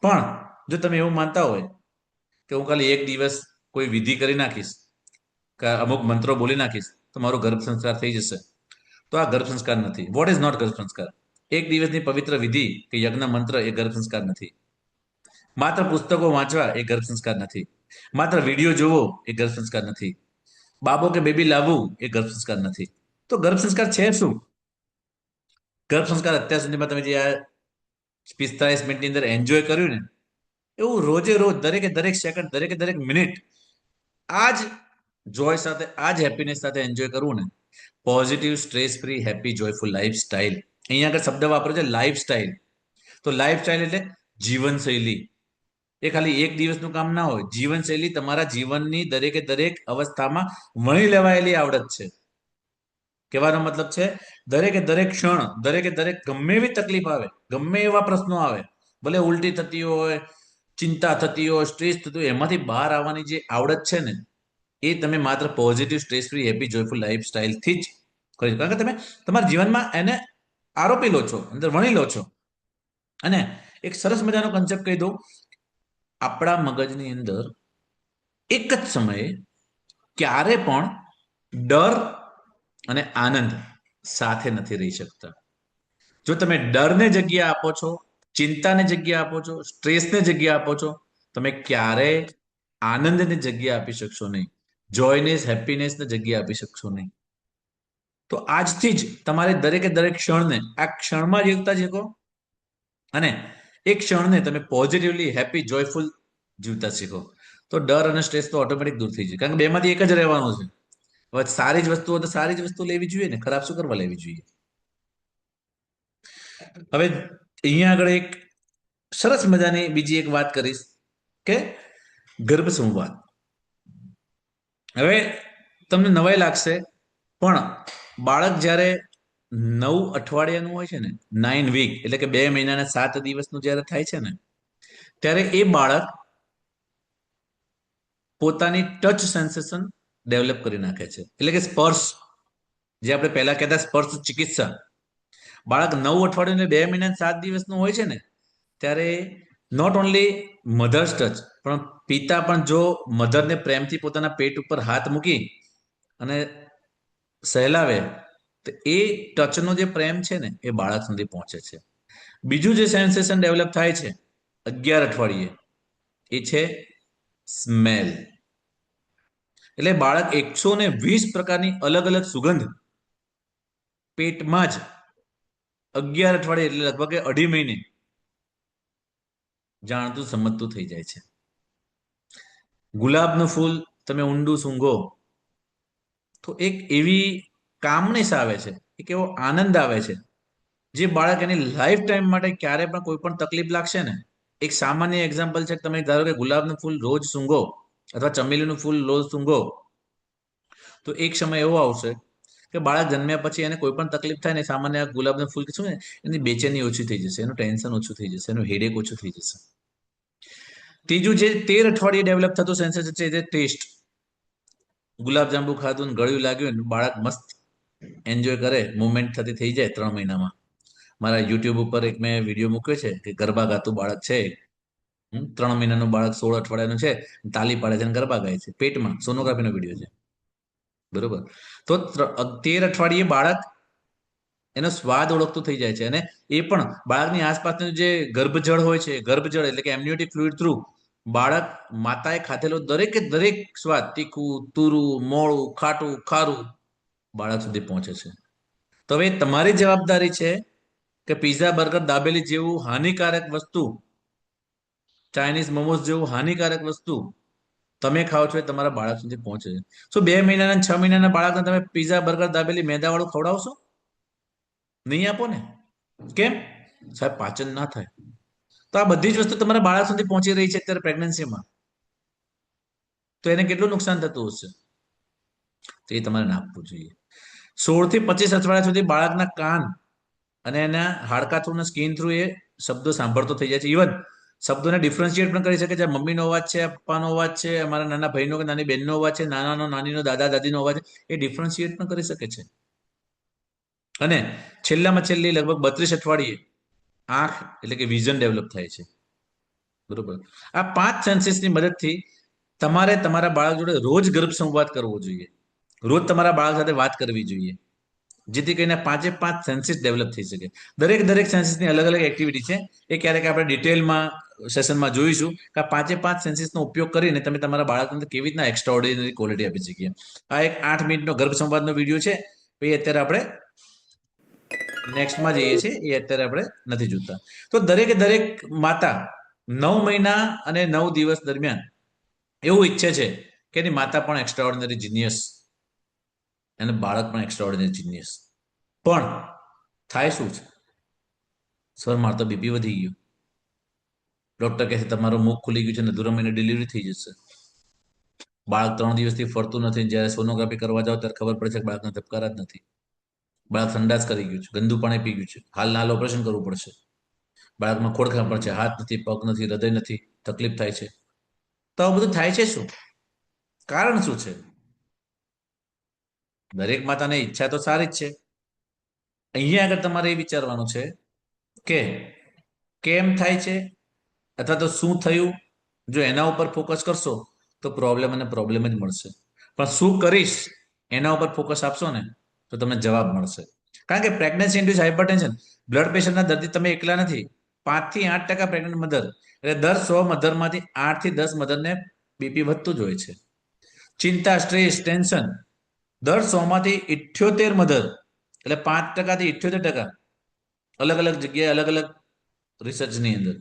પણ જો તમે એવું માનતા હોય કે હું ખાલી એક દિવસ કોઈ વિધિ કરી નાખીશ કે અમુક મંત્રો બોલી નાખીશ તો મારો ગર્ભ સંસ્કાર થઈ જશે, તો આ ગર્ભ સંસ્કાર નથી. વોટ ઇઝ નોટ ગર્ભ સંસ્કાર? એક દિવસની પવિત્ર વિધિ કે યજ્ઞ મંત્ર એ ગર્ભ સંસ્કાર નથી. માત્ર પુસ્તકો વાંચવા એ ગર્ભ સંસ્કાર નથી. માત્ર વિડીયો જોવો એ ગર્ભ સંસ્કાર નથી. બાબો કે બેબી લાવવું એ ગર્ભ સંસ્કાર નથી. તો ગર્ભ સંસ્કાર છે શું? ગર્ભ સંસ્કાર અત્યાર સુધીમાં તમે જે આ 45 મિનિટની અંદર એન્જોય કર્યું ને, એવું રોજે રોજ દરેકે દરેક સેકન્ડ, દરેકે દરેક મિનિટ આ જ જોય સાથે, આ જ હેપીનેસ સાથે એન્જોય કરવું ને. Positive, stress free, happy, joyful life style. અહીંયા આગળ શબ્દ વાપર્યો છે લાઈફ સ્ટાઇલ. તો લાઈફ સ્ટાઇલ એટલે જીવનશૈલી. એ ખાલી એક દિવસનું કામ ના હોય. જીવનશૈલી તમારા જીવનની દરેકે દરેક અવસ્થામાં વણી લેવાયેલી આવડત છે. કહેવાનો મતલબ છે દરેકે દરેક ક્ષણ, દરેકે દરેક ગમે એવી તકલીફ આવે, ગમે એવા પ્રશ્નો આવે, ભલે ઉલટી થતી હોય, ચિંતા થતી હોય, સ્ટ્રેસ થતું હોય, એમાંથી બહાર આવવાની જે આવડત છે ને એ તમે માત્ર positive, stress free, happy, joyful life સ્ટાઇલથી જ કરી શકો. કારણ કે તમે તમારા જીવનમાં એને આરોપી લો છો, અંદર વણી લો છો. અને એક સરસ મજાનો કન્સેપ્ટ કહી દઉં, આપણા મગજની અંદર એક જ સમયે ક્યારે પણ ડર અને આનંદ સાથે નથી રહી શકતા. જો તમે ડરને જગ્યા આપો છો, ચિંતાને જગ્યા આપો છો, સ્ટ્રેસને જગ્યા આપો છો, તમે ક્યારેય આનંદને જગ્યા આપી શકશો નહીં. જોયનેસ, હેપીનેસને જગ્યા આપી શકશો નહીં. તો આજથી જ તમારે દરેકે દરેક ક્ષણને આ ક્ષણમાં જીવતા શીખો અને એક ક્ષણને તમે પોઝિટિવલી, હેપી, જોયફુલ જીવતા શીખો. તો ડર અને સ્ટ્રેસ તો ઓટોમેટિક દૂર થઈ જાય. કારણ કે બેમાંથી એક જ રહેવાનું છે. હવે સારી જ વસ્તુ હોય તો સારી જ વસ્તુ લેવી જોઈએ ને, ખરાબ શું કરવા લેવી જોઈએ? હવે અહીંયા આગળ એક સરસ મજાની બીજી એક વાત કરીશ કે ગર્ભ સંવાદ. હવે તમને નવાઈ લાગશે પણ બાળક જ્યારે 9 અઠવાડિયાનું હોય છે ને, 9 વીક એટલે કે 2 મહિનાના 7 દિવસનું જ્યારે થાય છે ને, ત્યારે એ બાળક પોતાની ટચ સેન્સેશન ડેવલપ કરી નાખે છે. એટલે કે સ્પર્શ, જે આપણે પહેલા કહેતા સ્પર્શ ચિકિત્સા. બાળક 9 અઠવાડિયું ને 2 મહિના 7 દિવસનું હોય છે ને, ત્યારે નોટ ઓનલી મધર્સ ટચ, પણ પિતા પણ જો મધરને પ્રેમથી પોતાના પેટ ઉપર હાથ મૂકી અને સહેલાવે તો એ ટચનો જે પ્રેમ છે ને એ બાળક સુધી પહોંચે છે. બીજું જે સેન્સેશન ડેવલપ થાય છે 11 અઠવાડિયે, એ છે સ્મેલ. એટલે બાળક 120 પ્રકારની અલગ અલગ સુગંધ પેટમાં જ 11 અઠવાડિયે એટલે લગભગ 2.5 મહિને જાણતું સમજતું થઈ જાય છે. ગુલાબનું ફૂલ તમે ઊંડું સૂંઘો તો એક એવી કામનેસ આવે છે, એક એવો આનંદ આવે છે જે બાળક એની લાઈફ ટાઈમ માટે ક્યારે પણ કોઈ પણ તકલીફ લાગશે ને, એક સામાન્ય એક્ઝામ્પલ છે, તમે ધારો કે ગુલાબનું ફૂલ રોજ સૂંઘો અથવા ચમેલીનું ફૂલ રોજ સૂંઘો, તો એક સમય એવો આવશે કે બાળક જન્મ્યા પછી એને કોઈ પણ તકલીફ થાય ને, સામાન્ય ગુલાબનું ફૂલ શું ને, એની બેચેની ઓછી થઈ જશે, એનું ટેન્શન ઓછું થઈ જશે, એનું હેડેક ઓછું થઈ જશે. ત્રીજું જે 13 અઠવાડિયે ડેવલપ થતું સેન્સેશન છે, જે ટેસ્ટ. ગુલાબજાંબુ ખાધું ને ગળ્યું લાગ્યું ને બાળક મસ્ત એન્જોય કરે, મુવમેન્ટ થતી થઈ જાય 3 મહિનામાં. મારા યુટ્યુબ ઉપર એક મેં વિડીયો મૂક્યો છે કે ગરબા ગાતું બાળક છે, 3 મહિનાનું બાળક 16 અઠવાડિયાનું છે, તાલી પાડે છે અને ગરબા ગાય છે પેટમાં, સોનોગ્રાફીનો વિડીયો છે, બરોબર. તો 13 અઠવાડિયે બાળક એનો સ્વાદ ઓળખતું થઈ જાય છે, અને એ પણ બાળકની આસપાસનું જે ગર્ભજળ હોય છે, ગર્ભજળ એટલે કે એમનિયોટિક ફ્લુઇડ થ્રુ બાળક માતાએ ખાધેલો દરેકે દરેક સ્વાદ, તીખું, તુરું, મોળું, ખાટું, ખારું, બાળક સુધી પહોંચે છે. તો હવે તમારી જવાબદારી છે કે પીઝા, બર્ગર, દાબેલી જેવું હાનિકારક વસ્તુ, ચાઇનીઝ મોમોસ જેવું હાનિકારક વસ્તુ તમે ખાઓ છો એ તમારા બાળક સુધી પહોંચે છે. શું 2 મહિનાના 6 મહિનાના બાળકને તમે પીઝા, બર્ગર, દાબેલી મેદાવાળું ખવડાવશો? નહીં આપો ને. કેમ? સાહેબ પાચન ના થાય. તો આ બધી જ વસ્તુ તમારા બાળક સુધી પહોંચી રહી છે અત્યારે પ્રેગ્નન્સીમાં, તો એને કેટલું નુકસાન થતું હશે? તો એ તમારે નાખવું જોઈએ. 16 થી 25 અઠવાડિયા સુધી બાળકના કાન અને એના હાડકા થ્રુ અને સ્કિન થ્રુ એ શબ્દો સાંભળતો થઈ જાય છે. ઇવન શબ્દોને ડિફરન્શિએટ પણ કરી શકે છે. મમ્મીનો અવાજ છે, પપ્પાનો અવાજ છે, અમારા નાના ભાઈનો કે નાની બહેનનો અવાજ છે, નાનાનો, નાનીનો, દાદા, દાદીનો અવાજ, એ ડિફરન્શિએટ પણ કરી શકે છે. અને છેલ્લામાં છેલ્લી લગભગ 32 અઠવાડિયે આંખ એટલે કે વિઝન ડેવલપ થાય છે, બરોબર. આ 5 સેન્સીસની મદદથી તમારે તમારા બાળક જોડે રોજ ગર્ભ સંવાદ કરવો જોઈએ, રોજ તમારા બાળક સાથે વાત કરવી જોઈએ, જેથી કરીને 5 સેન્સીસ ડેવલપ થઈ શકે. દરેક સેન્સીસની અલગ અલગ એક્ટિવિટી છે, એ ક્યારેક આપણે ડિટેલમાં સેશનમાં જોઈશું કે આ 5 સેન્સીસનો ઉપયોગ કરીને તમે તમારા બાળકને કેવી રીતના એક્સ્ટ્રાઓર્ડિનરી ક્વોલિટી આપી શકીએ. આ એક 8 મિનિટનો ગર્ભ સંવાદનો વિડીયો છે, એ અત્યારે આપણે નેક્સ્ટમાં જઈએ છીએ, એ અત્યારે આપણે નથી જોતા. તો દરેક માતા 9 મહિના અને 9 દિવસ દરમિયાન એવું ઈચ્છે છે કે એની માતા પણ એક્સ્ટ્રાઓર્ડિનરી જીનિયસ અને બાળક પણ એક્સ્ટ્રાઓર્ડિનરી જીનિયસ. પણ થાય શું છે? સર મારે તો બીપી વધી ગયું, ડોક્ટર કહે છે તમારું મુખ ખુલી ગયું છે ને 2 મહિને ડિલિવરી થઈ જશે. બાળક 3 દિવસથી ફરતું નથી, જ્યારે સોનોગ્રાફી કરવા જાવ ત્યારે ખબર પડે છે કે બાળકના ધબકારા જ નથી, બાળક સંડાસ કરી ગયું છે, ગંદુ પાણી પી ગયું છે, હાલ ઓપરેશન કરવું પડશે, બાળકમાં ખોડખાંપણ પણ છે, હાથ નથી, પગ નથી, હૃદય નથી, તકલીફ થાય છે. તો આવું બધું થાય છે શું? કારણ શું છે? દરેક માતાને ઈચ્છા તો સારી જ છે. અહીંયા આગળ તમારે એ વિચારવાનું છે કે કેમ થાય છે અથવા તો શું થયું. જો એના ઉપર ફોકસ કરશો તો પ્રોબ્લેમ જ મળશે. પણ શું કરીશ એના ઉપર ફોકસ આપશો ને તો તમને જવાબ મળશે. કારણ કે પ્રેગ્નન્સી ઇન્ડ્યુસ હાઇપરટેન્શન, બ્લડ પ્રેશરના દર્દી તમે એકલા નથી. 5 થી 8% પ્રેગ્નન્ટ મધર, એટલે દર 100 મધરમાંથી 8 થી 10 મધરને બીપી વધતું જ હોય છે. ચિંતા, સ્ટ્રેસ, ટેન્શન, દર 100માંથી 78 મધર, એટલે 5% થી 78%, અલગ અલગ જગ્યાએ અલગ અલગ રિસર્ચની અંદર.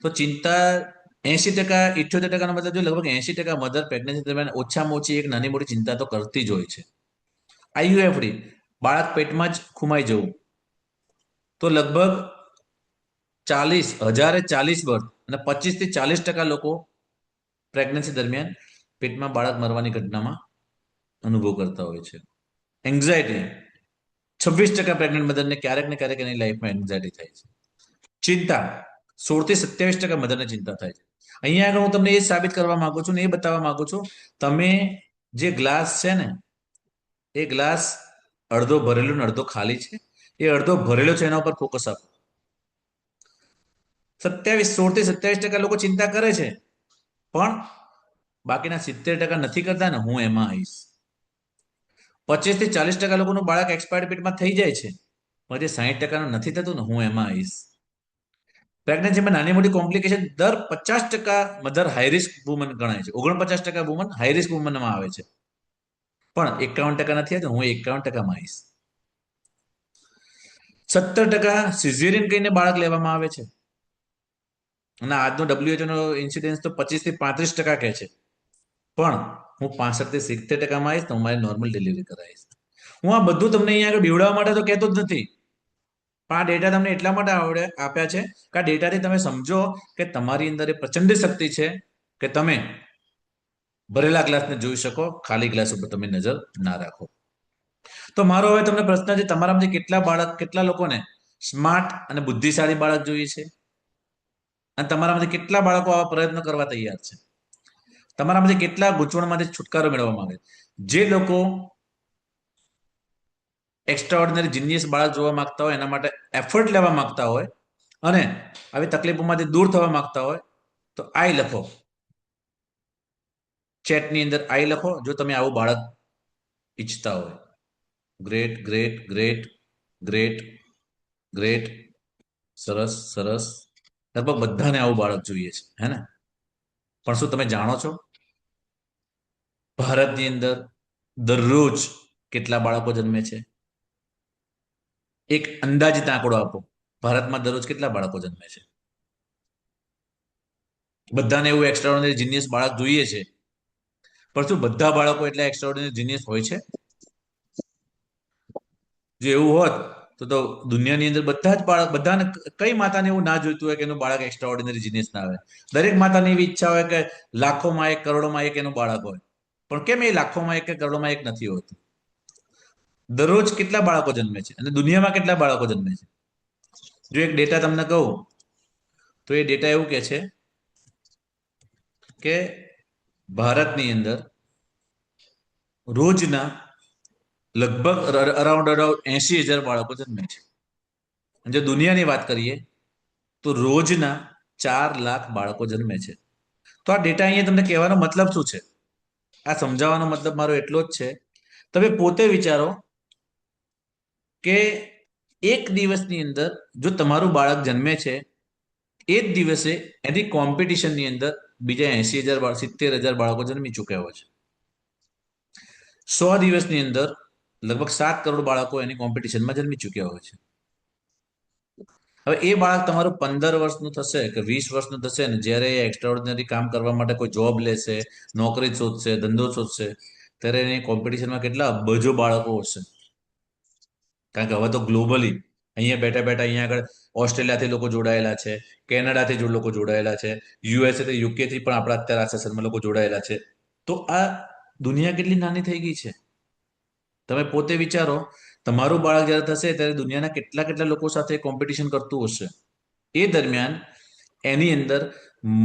તો ચિંતા 80%, 78%નો મતલબ જો લગભગ 80% મધર પ્રેગ્નન્સી દરમિયાન ઓછામાં ઓછી એક નાની મોટી ચિંતા તો કરતી જ હોય છે. આઈયુએફડી, બાળક પેટમાં જ ખૂમાઈ જવું, તો લગભગ 40 વર્ષ અને 25 થી 40% લોકો પ્રેગ્નન્સી દરમિયાન પેટમાં બાળક મરવાની ઘટનામાં અનુભવ કરતા હોય છે. એન્ઝાયટી, 26% પ્રેગ્નન્ટ મધરને ક્યારેક ને ક્યારેક એની લાઈફમાં એન્ઝાયટી થાય છે. ચિંતા, 16 થી 27% મધરને ચિંતા થાય છે. અહીંયા આગળ હું તમને એ સાબિત કરવા માંગુ છું ને એ બતાવવા માંગુ છું, તમે જે ગ્લાસ છે ને એ ગ્લાસ અડધો ભરેલો ને અડધો ખાલી છે, એ અડધો ભરેલો છે એના ઉપર ફોકસ આપો. 16 થી 27% લોકો ચિંતા કરે છે, પણ બાકીના 70% નથી કરતા ને, હું એમાં આવીશ. 25 થી 40% લોકોનું બાળક એક્સપાયર્ડ પેટમાં થઈ જાય છે, પણ જે 60%નું નથી થતું ને, હું એમાં આવીશ. પ્રેગ્નન્સીમાં નાની મોટી કોમ્પ્લિકેશન દર 50% મધર હાઈરિસ્ક વુમન ગણાય છે, 49% વુમન હાઈરિસ્ક વુમનમાં આવે છે, પણ 51% નથી આવતું, હું 51%માં આવીશ. 70% સિઝેરિયન કહીને બાળક લેવામાં આવે છે, અને આજનો WHO નો ઇન્સિડન્સ તો 25 થી 35% કહે છે, પણ હું 65 થી 70%માં આવીશ તો હું મારી નોર્મલ ડિલિવરી કરાવીશ. હું આ બધું તમને અહીંયા આગળ બીવડાવવા માટે તો કહેતો જ નથી. પણ આ ડેટા તમને એટલા માટે આપ્યા છે કે આ ડેટાથી તમે સમજો કે તમારી અંદર એ પ્રચંડ શક્તિ છે કે તમે ભરેલા ગ્લાસને જોઈ શકો, ખાલી ગ્લાસ ઉપર તમે નજર ના રાખો. તો મારો હવે તમને પ્રશ્ન છે, તમારામાંથી કેટલા લોકોને સ્માર્ટ અને બુદ્ધિશાળી બાળક જોઈએ છે? અને તમારામાંથી કેટલા બાળકો આવા પ્રયત્નો કરવા તૈયાર છે? તમારામાંથી કેટલા ગૂંચવણમાંથી છુટકારો મેળવવા માંગે? જે લોકો એક્સ્ટ્રાઓર્ડિનરી જીનિયસ બાળક જોવા માંગતા હોય, એના માટે એફર્ટ લેવા માંગતા હોય અને આવી તકલીફોમાંથી દૂર થવા માંગતા હોય, તો આઈ લખો, ચેટની અંદર આઈ લખો જો તમે આવું બાળક ઈચ્છતા હોય. Great, great, great, great, great, સરસ, સરસ. લગભગ બધાને આવું બાળક જોઈએ છે, હે ને? પણ શું તમે જાણો છો ભારતની અંદર દરરોજ કેટલા બાળકો જન્મે છે? એક અંદાજિત આંકડો આપો. ભારતમાં દરરોજ કેટલા બાળકો જન્મે છે? બધાને એવું એક્સ્ટ્રાઓર્ડિનરી જીનિયસ બાળક જોઈએ છે, પણ શું બધા બાળકો એટલે એક્સ્ટ્રાઓર્ડિનરી જીનિયસ હોય છે? જો એવું હોત તો દુનિયાની અંદર બધા જ બાળક, બધાને, કઈ માતાને એવું ના જોઈતું હોય કે એનું બાળક એક્સ્ટ્રાઓર્ડિનરી જીનિયસ ના આવે? દરેક માતાની એવી ઈચ્છા હોય કે લાખોમાં એક, કરોડોમાં એક એનું બાળક હોય. પણ કેમ એ લાખોમાં એક કે કરોડોમાં એક નથી હોતું? દરરોજ કેટલા બાળકો જન્મે છે અને દુનિયામાં કેટલા બાળકો જન્મે છે? જો એક ડેટા તમને કહું તો એ ડેટા એવું કે છે કે ભારતની અંદર રોજના લગભગ અરાઉન્ડ 80,000 બાળકો જન્મે છે. જો દુનિયાની વાત કરીએ તો રોજના 4 લાખ બાળકો જન્મે છે. તો આ ડેટા અહીંયા તમને કહેવાનો મતલબ શું છે? આ સમજાવવાનો મતલબ મારો એટલો જ છે, તમે પોતે વિચારો કે એક દિવસની અંદર જો તમારું બાળક જન્મે છે, એ જ દિવસે એની કોમ્પિટિશનની અંદર બીજા 80,000 70,000 બાળકો જન્મી ચૂક્યા હોય છે. 100 દિવસની અંદર લગભગ 7 કરોડ બાળકો એની કોમ્પિટિશનમાં જન્મી ચૂક્યા હોય છે. હવે એ બાળક તમારું 15 વર્ષનું થશે કે 20 વર્ષનું થશે ને જ્યારે એ એક્સ્ટ્રાઓર્ડિનરી કામ કરવા માટે કોઈ જોબ લેશે, નોકરી શોધશે, ધંધો શોધશે, ત્યારે એની કોમ્પિટિશનમાં કેટલા અબજો બાળકો હશે. કારણ કે હવે તો ગ્લોબલી અહીંયા બેઠા બેઠા અહીંયા આગળ ઓસ્ટ્રેલિયાથી લોકો જોડાયેલા છે, કેનેડાથી લોકો જોડાયેલા છે, યુએસએ થી, યુકે થી પણ આપણા અત્યારે આ સેશનમાં લોકો જોડાયેલા છે. તો આ દુનિયા કેટલી નાની થઈ ગઈ છે. તમે પોતે વિચારો, તમારું બાળક જ્યારે થશે ત્યારે દુનિયાના કેટલા કેટલા લોકો સાથે કોમ્પિટિશન કરતું હશે. એ દરમિયાન એની અંદર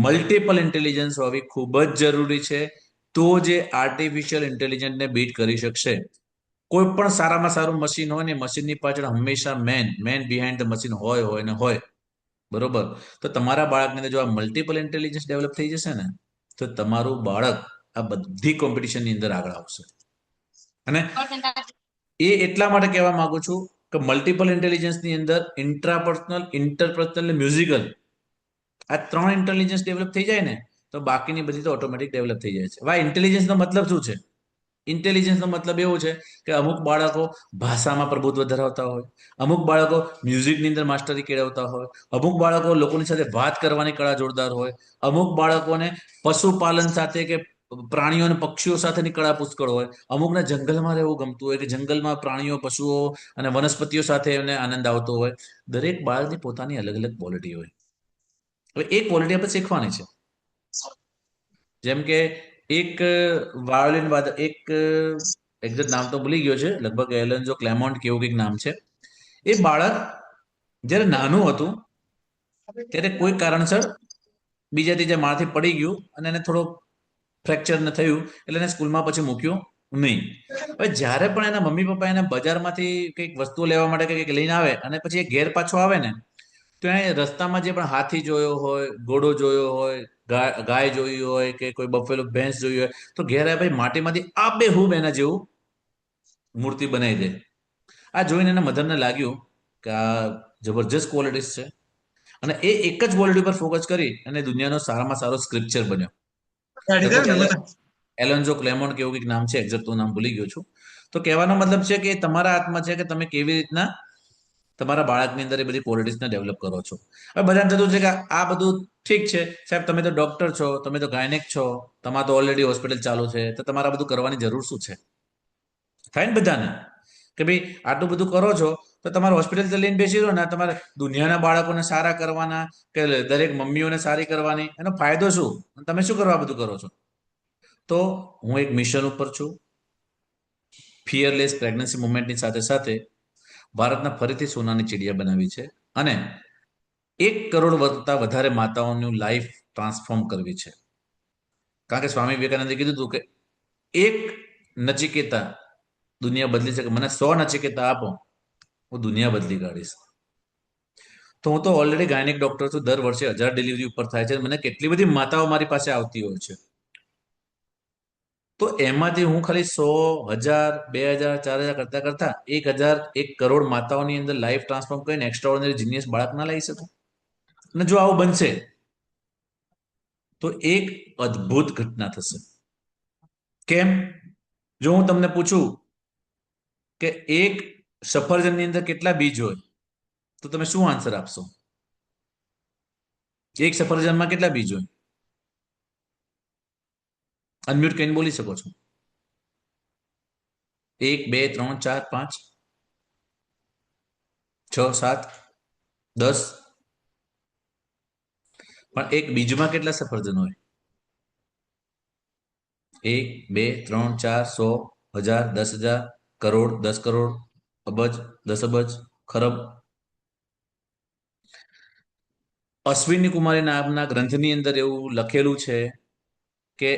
મલ્ટિપલ ઇન્ટેલિજન્સ હોવી ખૂબ જ જરૂરી છે. તો જે આર્ટિફિશિયલ ઇન્ટેલિજન્સને બીટ કરી શકશે. કોઈ પણ સારામાં સારું મશીન હોય ને, મશીનની પાછળ હંમેશા મેન બિહાઇન્ડ ધ મશીન હોય ને હોય. બરોબર? તો તમારા બાળકની અંદર જો આ મલ્ટિપલ ઇન્ટેલિજન્સ ડેવલપ થઈ જશે ને, તો તમારું બાળક આ બધી કોમ્પિટિશનની અંદર આગળ આવશે. અને એ એટલા માટે કહેવા માંગુ છું કે મલ્ટિપલ ઇન્ટેલિજન્સની અંદર ઇન્ટ્રાપર્સનલ, ઇન્ટરપર્સનલ અને મ્યુઝિકલ, આ 3 ઇન્ટેલિજન્સ ડેવલપ થઈ જાય ને, તો બાકીની બધી તો ઓટોમેટિક ડેવલપ થઈ જાય છે. હવે ઇન્ટેલિજન્સનો મતલબ શું છે? ઇન્ટેલિજન્સનો મતલબ એવો છે કે અમુક બાળકો ભાષામાં પ્રભુત્વ ધરાવતા હોય, અમુક બાળકો મ્યુઝિકની અંદર માસ્ટરી કેળવતા હોય, અમુક બાળકો લોકોની સાથે વાત કરવાની કળા જોરદાર હોય, અમુક બાળકોને પશુપાલન સાથે કે પ્રાણીઓ અને પક્ષીઓ સાથેની કળા પુષ્કળ હોય, અમુકને જંગલમાં રહેવું ગમતું હોય કે જંગલમાં પ્રાણીઓ, પશુઓ અને વનસ્પતિઓ સાથે એમને આનંદ આવતો હોય. દરેક બાળકની પોતાની અલગ અલગ ક્વોલિટી હોય. હવે એ ક્વોલિટી આપણે શીખવાની છે. જેમ કે એક વાયોલિન વાદક, એક એક્ઝેક્ટ નામ તો ભૂલી ગયો છે, લગભગ એલન્જો ક્લેમોન્ટ કેવું કંઈક નામ છે. એ બાળક જ્યારે નાનું હતું ત્યારે કોઈ કારણસર બીજા ત્રીજા માળથી પડી ગયું અને એને થોડો ફ્રેક્ચર ને થયું, એટલે એને સ્કૂલમાં પછી મૂક્યું નહીં. હવે જ્યારે પણ એના મમ્મી પપ્પા એને બજારમાંથી કંઈક વસ્તુઓ લેવા માટે કંઈક લઈને આવે અને પછી એ ઘેર પાછો આવે ને, તો એને રસ્તામાં જે પણ હાથી જોયો હોય, ઘોડો જોયો હોય, ગાય જોઈ હોય કે કોઈ બફેલો ભેંસ જોઈ હોય, તો ઘેર આવે ભાઈ માટીમાંથી આબેહૂબ એના જેવું મૂર્તિ બનાવી દે. આ જોઈને એના મધરને લાગ્યું કે આ જબરજસ્ત ક્વોલિટીઝ છે અને એ એક જ ક્વોલિટી પર ફોકસ કરી અને દુનિયાનો સારામાં સારો સ્ક્રિપ્ચર બન્યો. એલોન્જો ક્લેમોન્ટ કેવું કંઈક નામ છે, એક્ઝેક્ટ નામ ભૂલી ગયો છું. તો કહેવાનો મતલબ છે કે તમારા હાથમાં છે કે તમે કેવી રીતના તમારા બાળકની અંદર એ બધી ક્વોલિટીઝને ડેવલપ કરો છો. હવે બધાને થતું છે કે આ બધું ઠીક છે સાહેબ, તમે તો ડોક્ટર છો, તમે તો ગાયનેક છો, તમારે તો ઓલરેડી હોસ્પિટલ ચાલુ છે, તો તમારે આ બધું કરવાની જરૂર શું છે? થાય ને બધાને કે ભાઈ આટલું બધું કરો છો તો તો તમારે હોસ્પિટલ લઈને બેસી રહો ને તમારે દુનિયાના બાળકોને સારા કરવાના કે દરેક મમ્મીઓને સારી કરવાની, એનો ફાયદો શું? તમે શું કરવા બધું કરો છો? તો હું એક મિશન ઉપર છું. ફિયરલેસ પ્રેગ્નન્સી મુવમેન્ટની સાથે સાથે ભારતના ફરીથી સોનાની ચીડિયા બનાવી છે અને 1 કરોડ કરતા વધારે માતાઓનું લાઈફ ટ્રાન્સફોર્મ કરવી છે. કારણ કે સ્વામી વિવેકાનંદે કીધું હતું કે એક નચિકેતા દુનિયા બદલી શકે, મને 100 નચિકેતા આપો, હું દુનિયા બદલી કાઢીશ. તો હું તો ઓલરેડી ગાયનેક ડોક્ટર છું. દર વર્ષે 1000 ડિલિવરી ઉપર થાય છે. મને કેટલી બધી માતાઓ મારી પાસે આવતી હોય છે. તો એમાંથી હું ખાલી 100, 1000, 2000, 4000 કરતા કરતા 1000, 1 કરોડ માતાઓની અંદર લાઈફ ટ્રાન્સફોર્મ કરીને એક્સ્ટ્રાઓર્ડિનરી જીનિયસ બાળક ના લઈ શકું? અને જો આવું બનશે તો એક અદ્ભુત ઘટના થશે. કેમ? જો હું તમને પૂછું કે એક સફરજનની અંદર કેટલા બીજ હોય તો તમે શું આન્સર આપશો? એક સફરજનમાં કેટલા બીજ હોય? અનમ્યુટ કરીને બોલી શકો છો. 1, 2, 3, 4, 5, 6, 7, 10. પણ એક બીજમાં કેટલા સફરજન હોય? 1, 2, 3, 4, 100, 1000, 10,000, કરોડ, 10 કરોડ, અબજ, 10 અબજ, ખરબ. અશ્વિની કુમારી નામના ગ્રંથની અંદર એવું લખેલું છે કે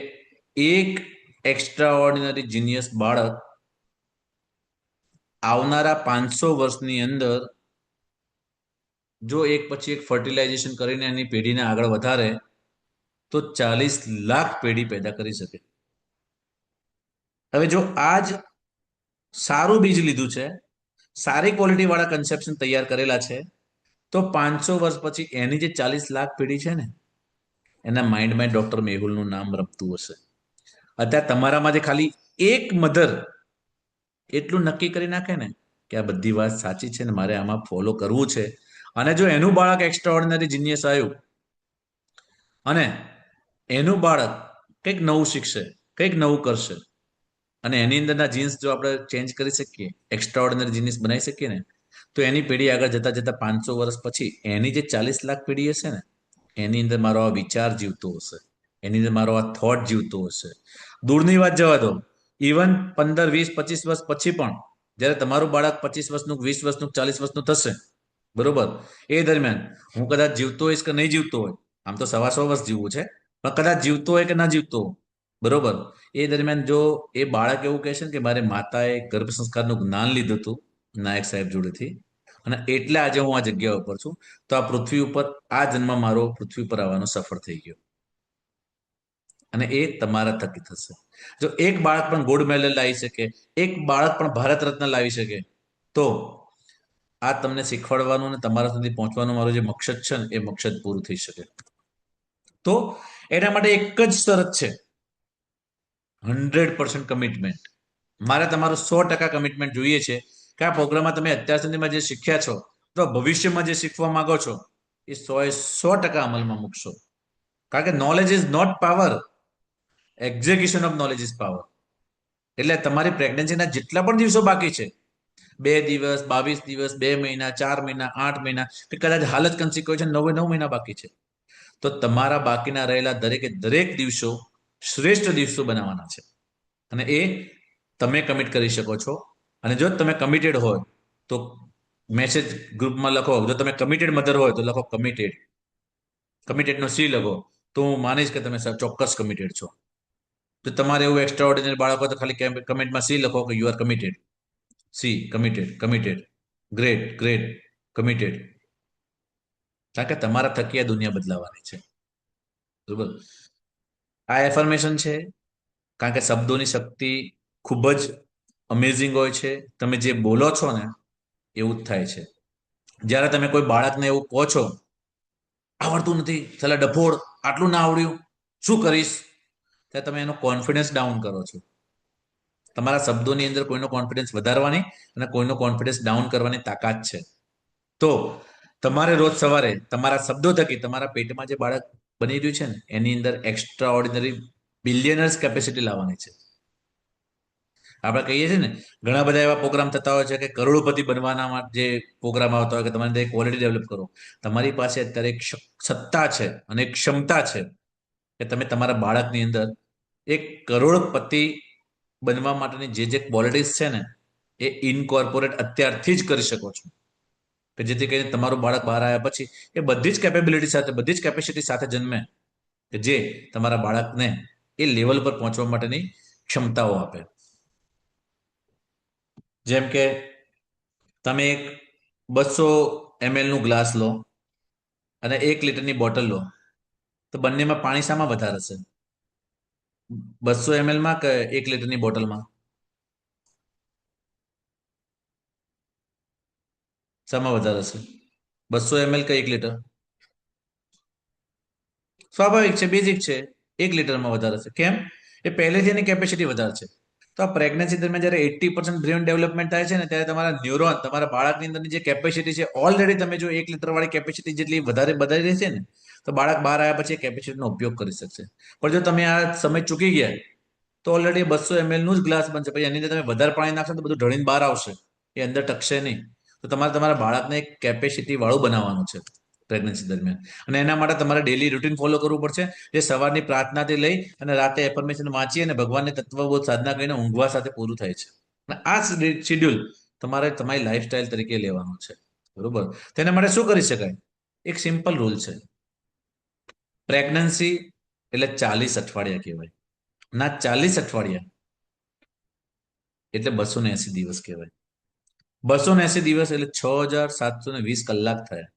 એક એક્સ્ટ્રા ઓર્ડિનરી જીનિયસ બાળક આવનારા 500 વર્ષની અંદર જો એક પછી એક ફર્ટિલાઇઝેશન કરીને એની પેઢીને આગળ વધારે તો 40 લાખ પેઢી પેદા કરી શકે. હવે જો આજ સારું બીજ લીધું છે, સારી ક્વોલિટી વાળા કન્સેપ્શન તૈયાર કરેલા છે, તો 500 વર્ષ પછી એની જે 40 લાખ પેઢી છે ને, એના માઇન્ડમાં ડોક્ટર મેહુલનું નામ રમતું હશે. અત્યારે તમારામાંથી ખાલી એક મધર એટલું નક્કી કરી નાખે ને કે આ બધી વાત સાચી છે ને મારે આમાં ફોલો કરવું છે, અને જો એનું બાળક એક્સ્ટ્રા ઓર્ડિનરી જીનિયસ આવ્યું અને એનું બાળક કંઈક નવું શીખશે, કંઈક નવું કરશે, અને એની અંદરના જીન્સ જો આપણે ચેન્જ કરી શકીએ, એક્સ્ટ્રા ઓર્ડિનરી જીનિયસ બનાવી શકીએ ને, તો એની પેઢી આગળ જતા જતા 500 વર્ષ પછી એની જે 40 લાખ પેઢી હશે ને, એની અંદર મારો આ વિચાર જીવતો હશે, એની અંદર મારો આ થોટ જીવતો હશે. દૂરની વાત જવા દો, ઇવન 15, 20, 25 વર્ષ પછી પણ જ્યારે તમારું બાળક 25 વર્ષનું, 20 વર્ષનું, 40 વર્ષનું થશે, બરોબર, એ દરમિયાન હું કદાચ જીવતો હોઈશ કે નહીં જીવતો હોય, આમ તો 125 વર્ષ જીવવું છે, પણ કદાચ જીવતો હોય કે ના જીવતો હોય, બરોબર, એ દરમિયાન જો એ બાળક એવું કહે છે કે મારે માતાએ ગર્ભ સંસ્કારનું જ્ઞાન લીધું હતું નાયક સાહેબ જોડેથી, અને એટલે આજે હું આ જગ્યા ઉપર છું, તો આ પૃથ્વી ઉપર આ જન્મ મારો પૃથ્વી પર આવવાનો સફળ થઈ ગયો, અને એ તમારા થકી થશે. જો એક બાળક પણ ગોલ્ડ મેડલ લાવી શકે, એક બાળક પણ ભારત રત્ન લાવી શકે, તો આ તમને શીખવાડવાનું અને તમારા સુધી પહોંચવાનું મારું જે મકસદ છે ને, એ મકસદ પૂરું થઈ શકે. તો એના માટે એક જ શરત છે, 100% કમિટમેન્ટ. મારે તમારું 100% કમિટમેન્ટ જોઈએ છે કે આ પ્રોગ્રામમાં તમે અત્યાર સુધીમાં જે શીખ્યા છો, તો ભવિષ્યમાં જે શીખવા માંગો છો, એ 100% અમલમાં મૂકશો. કારણ કે knowledge is not power, execution of knowledge is power. એટલે તમારી પ્રેગ્નન્સીના જેટલા પણ દિવસો બાકી છે, 2 દિવસ, 22 દિવસ, 2 મહિના, 4 મહિના, 8 મહિના, કે કદાચ હાલ જ કન્સી છે 9 મહિના બાકી છે, તો તમારા બાકીના રહેલા દરેકે દરેક દિવસો શ્રેષ્ઠ દિવસો બનાવવાના છે, અને એ તમે કમિટ કરી શકો છો. અને જો તમે કમિટેડ હોય તો મેસેજ ગ્રુપમાં લખો, જો તમે કમિટેડ મધર હોય તો લખો કમિટેડ, કમિટેડનો સી લખો, તો હું માનીશ કે તમે ચોક્કસ કમિટેડ છો. તો તમારે એવું એક્સ્ટ્રા ઓર્ડિનરી બાળક હોય તો ખાલી કમેન્ટમાં સી લખો કે you are committed, C, committed, committed, great, great, committed. કારણ કે તમારા થકી આ દુનિયા બદલાવાની છે, બરોબર. આ એફર્મેશન છે, કારણ કે શબ્દોની શક્તિ ખૂબ જ અમેઝિંગ હોય છે. તમે જે બોલો છો ને એવું જ થાય છે. જ્યારે તમે કોઈ બાળકને એવું કહો છો, આવડતું નથી, ચાલે ડફોડ, આટલું ના આવડ્યું, શું કરીશ, ત્યારે તમે એનો કોન્ફિડન્સ ડાઉન કરો છો. તમારા શબ્દોની અંદર કોઈનો કોન્ફિડન્સ વધારવાની અને કોઈનો કોન્ફિડન્સ ડાઉન કરવાની તાકાત છે. તો તમારે રોજ સવારે તમારા શબ્દો થકી તમારા પેટમાં જે બાળક બની રહ્યું છે ને, એની અંદર એક્સ્ટ્રા ઓર્ડિનરી બિલિયનર્સ કેપેસિટી લાવવાની છે. આપણે કહીએ છીએ ને, ઘણા બધા એવા પ્રોગ્રામ થતા હોય છે કે કરોડોપતિ બનવાના માટે જે પ્રોગ્રામ આવતા હોય કે તમારે ક્વોલિટી ડેવલપ કરો. તમારી પાસે અત્યારે એક સત્તા છે અને એક ક્ષમતા છે કે તમે તમારા બાળકની અંદર એક કરોડપતિ બનવા માટેની જે ક્વોલિટીઝ છે ને એ ઇનકોર્પોરેટ અત્યારથી જ કરી શકો છો, કે જેથી કરીને તમારું બાળક બહાર આવ્યા પછી એ બધી જ કેપેબિલિટી સાથે, બધી જ કેપેસિટી સાથે જન્મે કે જે તમારા બાળકને એ લેવલ પર પહોંચવા માટેની ક્ષમતાઓ આપે. જેમ કે તમે એક 200 ml નું ગ્લાસ લો અને 1 લીટરની બોટલ લો, તો બંનેમાં પાણી શામાં વધારે છે? 200 ml માં કે 1 લીટરની બોટલમાં? શામાં વધારે છે? 200 ml કે 1 લીટર? સ્વાભાવિક છે, બેઝિક છે, 1 લીટરમાં વધારે છે. કેમ? એ પહેલેથી એની કેપેસિટી વધારે છે. તો આ પ્રેગ્નન્સી દરમિયાન જ્યારે 80% બ્રેન ડેવલપમેન્ટ થાય છે ને, ત્યારે તમારા ન્યુરોન, તમારા બાળકની અંદરની જે કેપેસિટી છે, ઓલરેડી તમે જો 1 લીટર વાળી કેપેસિટી જેટલી વધારે વધારી રહી છે ને, તો બાળક બહાર આવ્યા પછી એ કેપેસિટીનો ઉપયોગ કરી શકશે. પણ જો તમે આ સમય ચૂકી ગયા તો ઓલરેડી 200 ml નું જ ગ્લાસ બનશે, પછી એની અંદર તમે વધારે પાણી નાખશો તો બધું ઢળીને બહાર આવશે, એ અંદર ટકશે નહીં. તો તમારે તમારા બાળકને એક કેપેસિટી વાળું બનાવવાનું છે પ્રેગ્નન્સી દરમિયાન, અને એના માટે તમારે ડેલી રૂટીન ફોલો કરવું પડશે, જે સવારની પ્રાર્થનાથી લઈ અને રાતે એફર્મેશન વાંચી અને ભગવાનની તત્વબોધ સાધના કરીને ઊંઘવા સાથે પૂરું થાય છે. અને આ શેડ્યુલ તમારે તમારી લાઈફસ્ટાઈલ તરીકે લેવાનું છે, બરોબર? તેના માટે શું કરી શકાય? એક સિમ્પલ રૂલ છે. પ્રેગ્નન્સી એટલે 40 અઠવાડિયા કહેવાય, ના 40 અઠવાડિયા એટલે 280 દિવસ કહેવાય. 280 દિવસ એટલે 6720 કલાક થયા,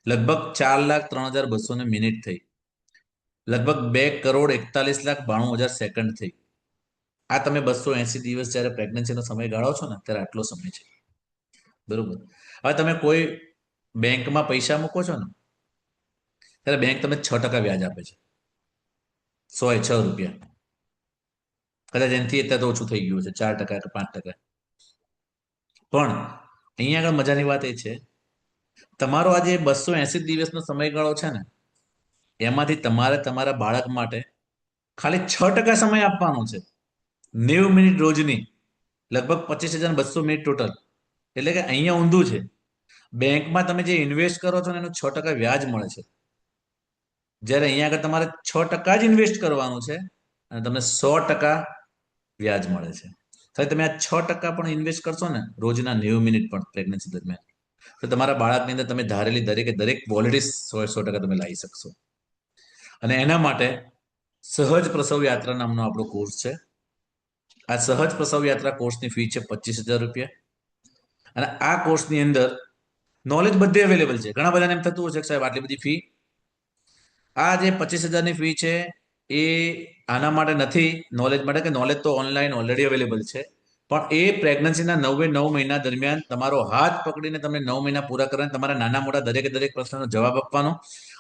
લગભગ 4,03,200 મિનિટ થઈ, લગભગ 2,41,92,000 સેકન્ડ થઈ. આ તમે 280 દિવસ જ્યારે પ્રેગ્નન્સીનો સમય ગાળો છો ને, ત્યારે આટલો સમય છે, બરોબર? હવે તમે કોઈ બેંકમાં પૈસા મૂકો છો ને, ત્યારે બેંક તમને 6% વ્યાજ આપે છે, 106 રૂપિયા. કદાચ એનાથી અત્યારે તો ઓછું થઈ ગયું છે, 4% કે 5%. પણ અહીંયા આગળ મજાની વાત એ છે, તમારો આજે 280 દિવસનો સમયગાળો છે ને, એમાંથી તમારે તમારા બાળક માટે ખાલી 6% સમય આપવાનો છે. 90 મિનિટ રોજની, લગભગ 25,200 મિનિટ ટોટલ. એટલે કે અહીંયા ઊંધું છે. બેંકમાં તમે જે ઇન્વેસ્ટ કરો છો ને એનું 6% વ્યાજ મળે છે, જ્યારે અહીંયા આગળ તમારે 6% જ ઇન્વેસ્ટ કરવાનું છે અને તમને 100% વ્યાજ મળે છે. તો તમે આ 6% પણ ઇન્વેસ્ટ કરશો ને રોજના 90 મિનિટ પણ પ્રેગ્નન્સી દરમિયાન, તો તમારા બાળકની અંદર તમે ધારેલી દરેકે દરેક ક્વોલિટી 100% તમે લાવી શકશો. અને એના માટે સહજ પ્રસવ યાત્રા નામનો આપણો કોર્સ છે. આ સહજ પ્રસવ યાત્રા કોર્સની ફી છે 25,000 રૂપિયા. અને આ કોર્સની અંદર નોલેજ બધે અવેલેબલ છે. ઘણા બધાને એમ થતું હશે કે સાહેબ આટલી બધી ફી. આ જે 25,000ની ફી છે એ આના માટે નથી, નોલેજ માટે, કે નોલેજ તો ઓનલાઈન ઓલરેડી અવેલેબલ છે. પણ એ પ્રેગ્નન્સીના 9 મહિના દરમિયાન તમારો હાથ પકડીને તમને 9 મહિના પૂરા કરીને તમારા નાના મોટા દરેકે દરેક પ્રશ્નનો જવાબ આપવાનો,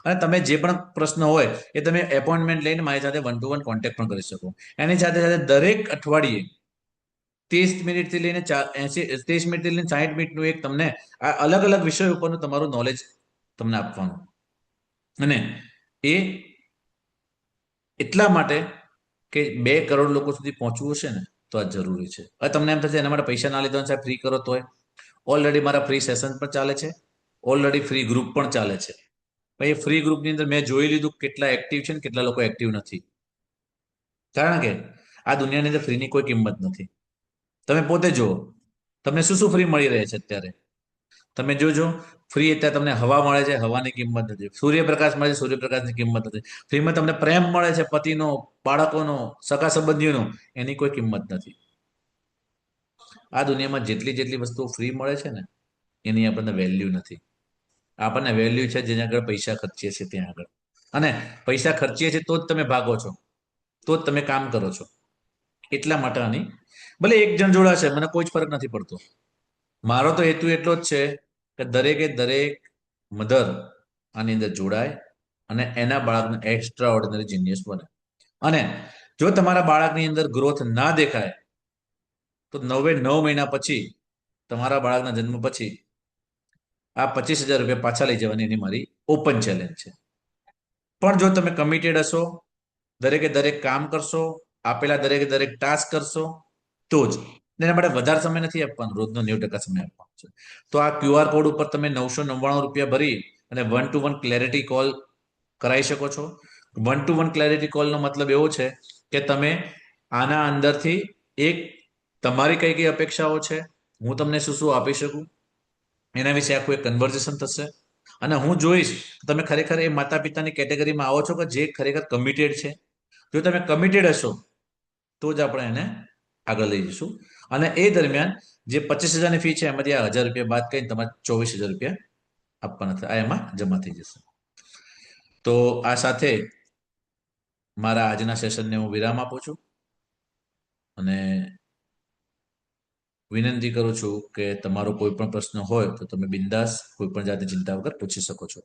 અને તમે જે પણ પ્રશ્ન હોય એ તમે એપોઇન્ટમેન્ટ લઈને મારી સાથે 1 to 1 કોન્ટેક્ટ પણ કરી શકો. એની સાથે સાથે દરેક અઠવાડિયે 30 મિનિટથી લઈને 30 મિનિટથી લઈને 60 મિનિટનું એક તમને આ અલગ અલગ વિષય ઉપરનું તમારું નોલેજ તમને આપવાનું. અને એ એટલા માટે કે 2 કરોડ લોકો સુધી પહોંચવું હશે ને તો આ જરૂરી છે. હવે તમને એમ થશે એના માટે પૈસા ના લીધો સાહેબ ફ્રી કરો તોય. ઓલરેડી મારા ફ્રી સેશન પણ ચાલે છે, ઓલરેડી ફ્રી ગ્રુપ પણ ચાલે છે. ભાઈ એ ફ્રી ગ્રુપની અંદર મેં જોઈ લીધું કેટલા એક્ટિવ છે ને કેટલા લોકો એક્ટિવ નથી. કારણ કે આ દુનિયાની અંદર ફ્રીની કોઈ કિંમત નથી. તમે પોતે જુઓ તમને શું શું ફ્રી મળી રહે છે અત્યારે. તમે જોજો, ફ્રી અત્યારે તમને હવા મળે છે, હવાની કિંમત નથી. સૂર્યપ્રકાશ મળે છે, સૂર્યપ્રકાશની કિંમત નથી. ફ્રીમાં તમને પ્રેમ મળે છે, પતિનો, બાળકોનો, સગા સંબંધીઓનો, એની કોઈ કિંમત નથી. આ દુનિયામાં જેટલી જેટલી વસ્તુઓ ફ્રી મળે છે ને એની આપણને વેલ્યુ નથી. આપણને વેલ્યુ છે જેના આગળ પૈસા ખર્ચીએ છીએ ત્યાં આગળ. અને પૈસા ખર્ચીએ છીએ તો જ તમે ભાગો છો, તો જ તમે કામ કરો છો. એટલા માટે આની ભલે એક જણ જોડાશે મને કોઈ જ ફરક નથી પડતો. મારો તો હેતુ એટલો જ છે કે દરેકે દરેક મધર આની અંદર જોડાય અને એના બાળકને એક્સ્ટ્રા ઓર્ડિનરી જીનિયસ બને. અને જો તમારા બાળકની અંદર ગ્રોથ ના દેખાય તો 9 મહિના પછી, તમારા બાળકના જન્મ પછી આ 25,000 રૂપિયા પાછા લઈ જવાની એની મારી ઓપન ચેલેન્જ છે. પણ જો તમે કમિટેડ હશો, દરેકે દરેક કામ કરશો, આપેલા દરેકે દરેક ટાસ્ક કરશો, તો જ એના માટે વધારે સમય નથી આપવાનો, રોજનો 90% સમય આપવાનો છે. તો આ QR કોડ ઉપર તમે 999 રૂપિયા ભરી અને 1-to-1 ક્લેરિટી કોલ કરાવી શકો છો. 1-to-1 ક્લેરિટી કોલનો મતલબ એવો છે કે તમે આના અંદરથી એક તમારી કઈ કઈ અપેક્ષાઓ છે, હું તમને શું શું આપી શકું, એના વિશે આખું એક કન્વર્ઝેશન થશે. અને હું જોઈશ તમે ખરેખર એ માતા પિતાની કેટેગરીમાં આવો છો કે જે ખરેખર કમિટેડ છે. જો તમે કમિટેડ હશો તો જ આપણે એને આગળ લઈ જઈશું. અને એ દરમિયાન જે 25,000ની ફી છે એમાંથી આ 1,000 રૂપિયા બાદ કરીને તમારે 24,000 રૂપિયા આપવાના થાય, આ એમાં જમા થઈ જશે. તો આ સાથે મારા આજના સેશનને હું વિરામ આપું છું અને વિનંતી કરું છું કે તમારો કોઈ પણ પ્રશ્ન હોય તો તમે બિંદાસ કોઈ પણ જાતની ચિંતા વગર પૂછી શકો છો.